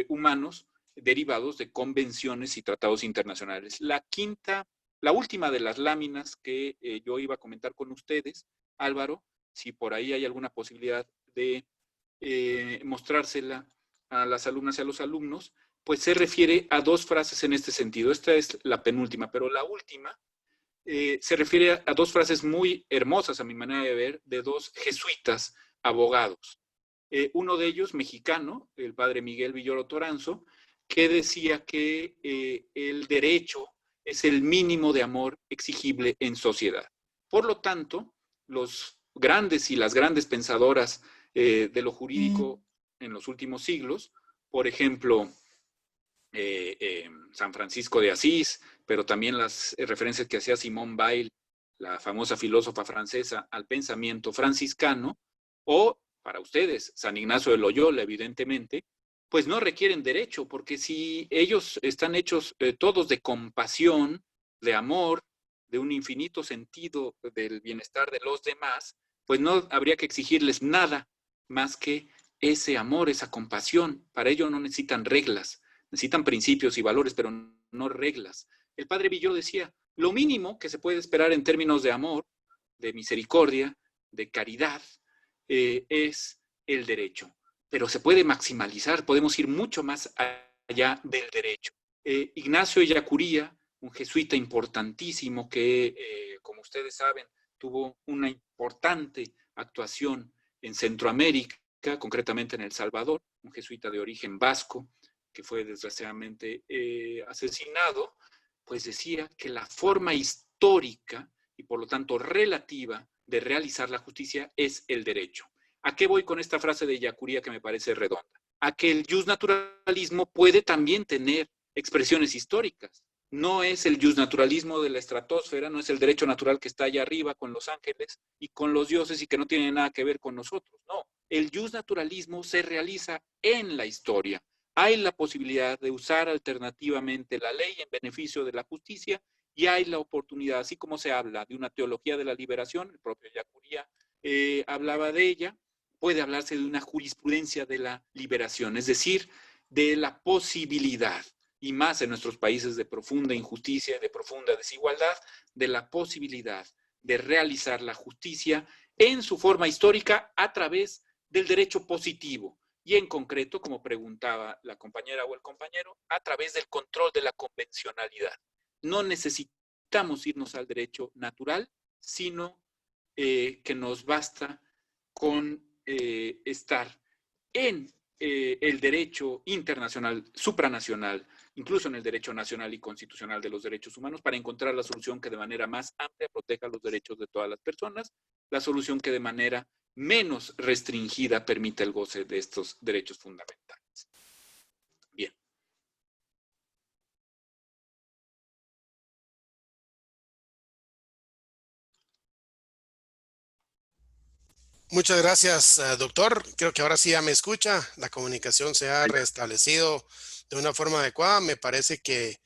humanos derivados de convenciones y tratados internacionales. La última de las láminas que yo iba a comentar con ustedes, Álvaro, si por ahí hay alguna posibilidad de mostrársela a las alumnas y a los alumnos, pues se refiere a dos frases en este sentido. Esta es la penúltima, pero la última se refiere a dos frases muy hermosas, a mi manera de ver, de dos jesuitas abogados. Uno de ellos, mexicano, el padre Miguel Villoro Toranzo, que decía que el derecho es el mínimo de amor exigible en sociedad. Por lo tanto, los grandes y las grandes pensadoras de lo jurídico en los últimos siglos, por ejemplo, San Francisco de Asís, pero también las referencias que hacía Simone Weil, la famosa filósofa francesa, al pensamiento franciscano, o para ustedes, San Ignacio de Loyola, evidentemente, pues no requieren derecho, porque si ellos están hechos todos de compasión, de amor, de un infinito sentido del bienestar de los demás, pues no habría que exigirles nada más que ese amor, esa compasión. Para ello no necesitan reglas, necesitan principios y valores, pero no reglas. El padre Villoro decía, lo mínimo que se puede esperar en términos de amor, de misericordia, de caridad, es el derecho. Pero se puede maximalizar, podemos ir mucho más allá del derecho. Ignacio Ellacuría, un jesuita importantísimo que, como ustedes saben, tuvo una importante actuación en Centroamérica, concretamente en El Salvador, un jesuita de origen vasco que fue desgraciadamente asesinado, pues decía que la forma histórica y por lo tanto relativa de realizar la justicia es el derecho. ¿A qué voy con esta frase de Ellacuría que me parece redonda? A que el justnaturalismo puede también tener expresiones históricas. No es el justnaturalismo de la estratosfera, no es el derecho natural que está allá arriba con los ángeles y con los dioses y que no tiene nada que ver con nosotros. No, el justnaturalismo se realiza en la historia. Hay la posibilidad de usar alternativamente la ley en beneficio de la justicia y hay la oportunidad, así como se habla de una teología de la liberación, el propio Ellacuría hablaba de ella, puede hablarse de una jurisprudencia de la liberación, es decir, de la posibilidad, y más en nuestros países de profunda injusticia, de profunda desigualdad, de la posibilidad de realizar la justicia en su forma histórica a través del derecho positivo y en concreto, como preguntaba la compañera o el compañero, a través del control de la convencionalidad. No necesitamos irnos al derecho natural, sino que nos basta con estar en el derecho internacional, supranacional, incluso en el derecho nacional y constitucional de los derechos humanos, para encontrar la solución que de manera más amplia proteja los derechos de todas las personas, la solución que de manera menos restringida permita el goce de estos derechos fundamentales. Bien. Muchas gracias, doctor. Creo que ahora sí ya me escucha. La comunicación se ha restablecido de una forma adecuada. Me parece que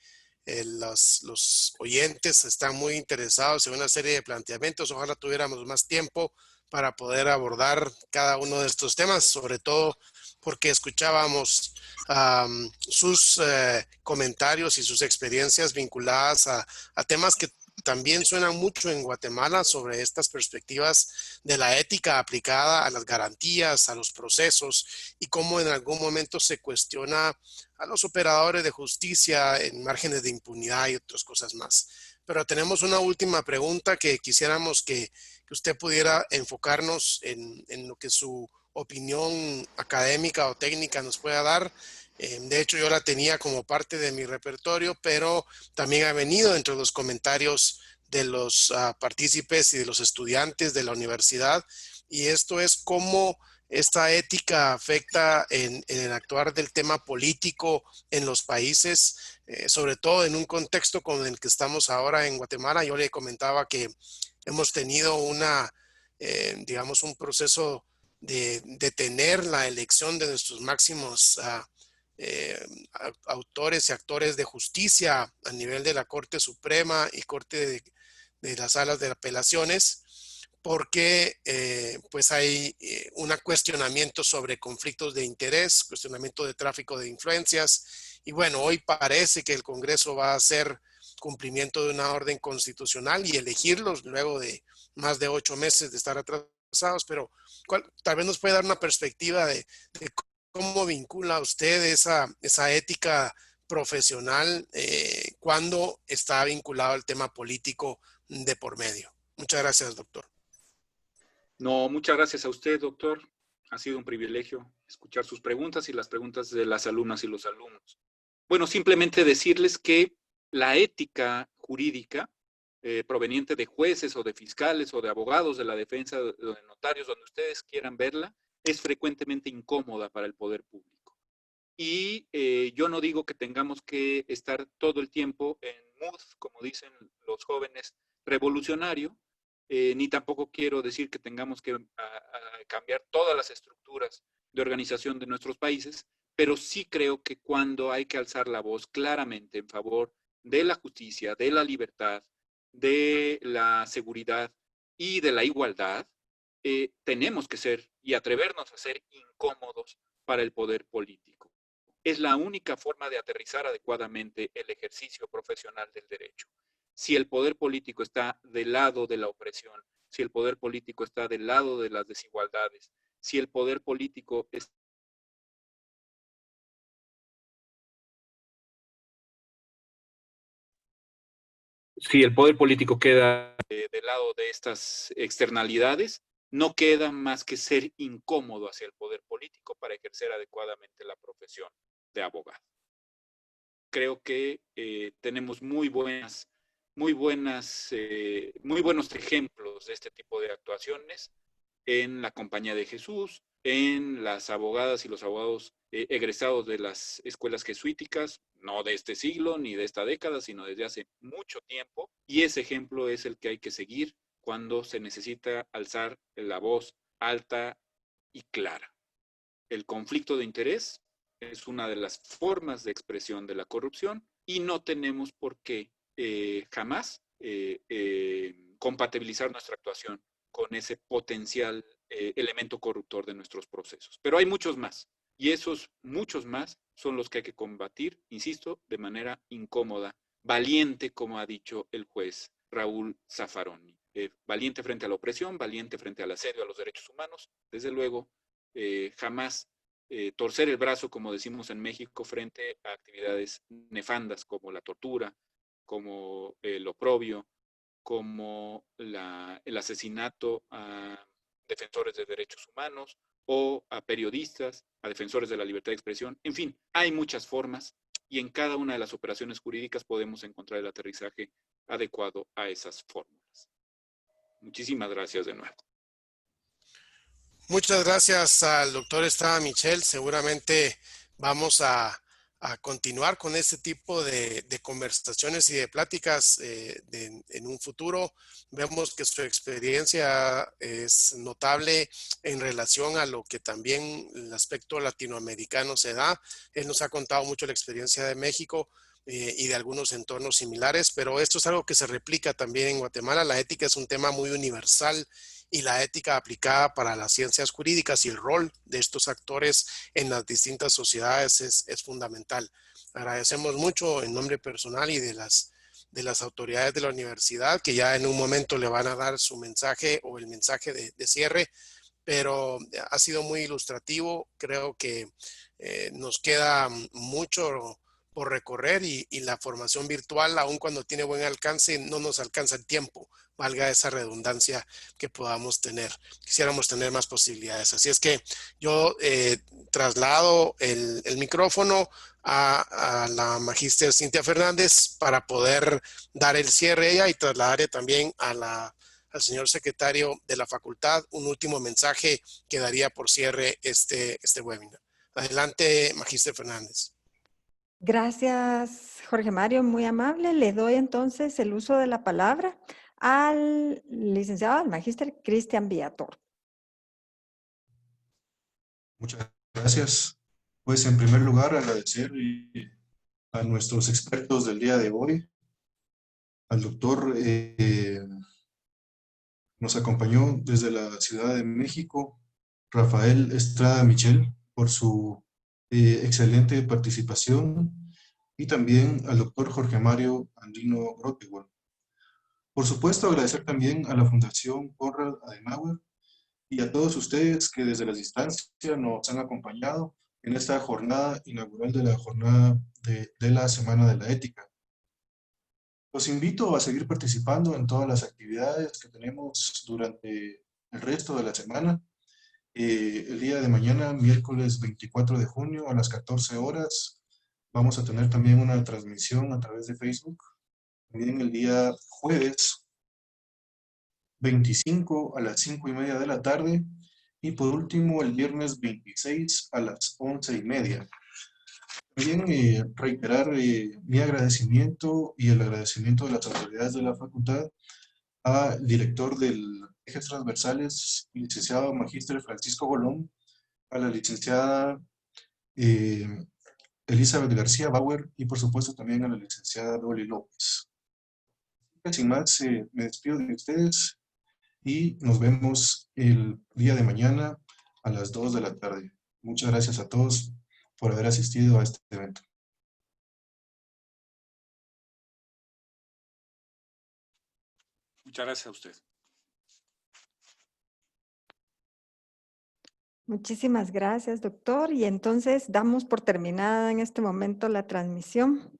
los oyentes están muy interesados en una serie de planteamientos. Ojalá tuviéramos más tiempo para poder abordar cada uno de estos temas, sobre todo porque escuchábamos sus comentarios y sus experiencias vinculadas a temas que también suenan mucho en Guatemala sobre estas perspectivas de la ética aplicada a las garantías, a los procesos y cómo en algún momento se cuestiona a los operadores de justicia en márgenes de impunidad y otras cosas más. Pero tenemos una última pregunta que quisiéramos que usted pudiera enfocarnos en lo que su opinión académica o técnica nos pueda dar. De hecho, yo la tenía como parte de mi repertorio, pero también ha venido entre los comentarios de los partícipes y de los estudiantes de la universidad. Y esto es cómo esta ética afecta en el actuar del tema político en los países, sobre todo en un contexto como el que estamos ahora en Guatemala. Yo le comentaba que hemos tenido digamos, un proceso de detener la elección de nuestros máximos autores y actores de justicia a nivel de la Corte Suprema y Corte de las Salas de Apelaciones, porque pues hay un cuestionamiento sobre conflictos de interés, cuestionamiento de tráfico de influencias, y bueno, hoy parece que el Congreso va a hacer cumplimiento de una orden constitucional y elegirlos luego de más de 8 meses de estar atrasados, pero tal vez nos puede dar una perspectiva de cómo vincula usted esa ética profesional cuando está vinculado al tema político de por medio. Muchas gracias, doctor. No, muchas gracias a usted, doctor. Ha sido un privilegio escuchar sus preguntas y las preguntas de las alumnas y los alumnos. Bueno, simplemente decirles que la ética jurídica proveniente de jueces o de fiscales o de abogados de la defensa, de notarios, donde ustedes quieran verla, es frecuentemente incómoda para el poder público. Y yo no digo que tengamos que estar todo el tiempo en mood, como dicen los jóvenes, revolucionario, ni tampoco quiero decir que tengamos que cambiar todas las estructuras de organización de nuestros países, pero sí creo que cuando hay que alzar la voz claramente en favor de la justicia, de la libertad, de la seguridad y de la igualdad, tenemos que ser y atrevernos a ser incómodos para el poder político. Es la única forma de aterrizar adecuadamente el ejercicio profesional del derecho. Si el poder político está del lado de la opresión, si el poder político está del lado de las desigualdades, si el poder político está si el poder político queda del lado de estas externalidades, no queda más que ser incómodo hacia el poder político para ejercer adecuadamente la profesión de abogado. Creo que tenemos muy buenos ejemplos de este tipo de actuaciones en la Compañía de Jesús, en las abogadas y los abogados egresados de las escuelas jesuíticas, no de este siglo ni de esta década, sino desde hace mucho tiempo. Y ese ejemplo es el que hay que seguir cuando se necesita alzar la voz alta y clara. El conflicto de interés es una de las formas de expresión de la corrupción y no tenemos por qué jamás compatibilizar nuestra actuación con ese potencial elemento corruptor de nuestros procesos. Pero hay muchos más, y esos muchos más son los que hay que combatir, insisto, de manera incómoda, valiente, como ha dicho el juez Raúl Zaffaroni. Valiente frente a la opresión, valiente frente al asedio a los derechos humanos, desde luego, jamás torcer el brazo, como decimos en México, frente a actividades nefandas como la tortura, como el oprobio, como el asesinato a defensores de derechos humanos o a periodistas, a defensores de la libertad de expresión. En fin, hay muchas formas y en cada una de las operaciones jurídicas podemos encontrar el aterrizaje adecuado a esas fórmulas. Muchísimas gracias de nuevo. Muchas gracias al doctor Estrada Michel. Seguramente vamos a continuar con este tipo de conversaciones y de pláticas en un futuro. Vemos que su experiencia es notable en relación a lo que también el aspecto latinoamericano se da. Él nos ha contado mucho la experiencia de México y de algunos entornos similares, pero esto es algo que se replica también en Guatemala. La ética es un tema muy universal y la ética aplicada para las ciencias jurídicas y el rol de estos actores en las distintas sociedades es fundamental. Agradecemos mucho en nombre personal y de las autoridades de la universidad, que ya en un momento le van a dar su mensaje o el mensaje de cierre, pero ha sido muy ilustrativo. Creo que nos queda mucho por recorrer y la formación virtual, aun cuando tiene buen alcance, no nos alcanza el tiempo, valga esa redundancia que podamos tener. Quisiéramos tener más posibilidades. Así es que yo traslado el micrófono a la magíster Cintia Fernández para poder dar el cierre ella y trasladarle también al señor secretario de la facultad un último mensaje que daría por cierre este webinar. Adelante, magíster Fernández. Gracias, Jorge Mario, muy amable. Le doy entonces el uso de la palabra al licenciado, al magíster Cristian Viator. Muchas gracias. Pues en primer lugar agradecer a nuestros expertos del día de hoy, al doctor nos acompañó desde la Ciudad de México, Rafael Estrada Michel, por su excelente participación, y también al doctor Jorge Mario Andino Grotewald. Por supuesto, agradecer también a la Fundación Konrad Adenauer y a todos ustedes que desde la distancia nos han acompañado en esta jornada inaugural de la jornada de la Semana de la Ética. Los invito a seguir participando en todas las actividades que tenemos durante el resto de la semana. El día de mañana, miércoles 24 de junio a las 14 horas, vamos a tener también una transmisión a través de Facebook. También el día jueves 25 a las 5:30 de la tarde. Y por último, el viernes 26 a las 11:30. También reiterar mi agradecimiento y el agradecimiento de las autoridades de la facultad al director del Ejes Transversales, licenciado magíster Francisco Golón, a la licenciada Elizabeth García Bauer y por supuesto también a la licenciada Dolly López. Sin más, me despido de ustedes y nos vemos el día de mañana a las 2 de la tarde. Muchas gracias a todos por haber asistido a este evento. Muchas gracias a usted. Muchísimas gracias, doctor. Y entonces damos por terminada en este momento la transmisión.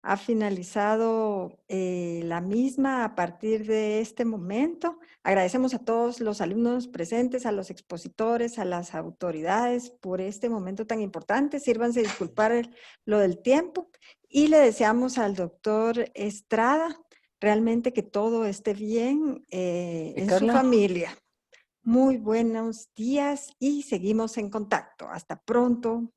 ha finalizado la misma a partir de este momento. Agradecemos a todos los alumnos presentes, a los expositores, a las autoridades por este momento tan importante. Sírvanse disculpar lo del tiempo y le deseamos al doctor Estrada realmente que todo esté bien en su familia. Muy buenos días y seguimos en contacto. Hasta pronto.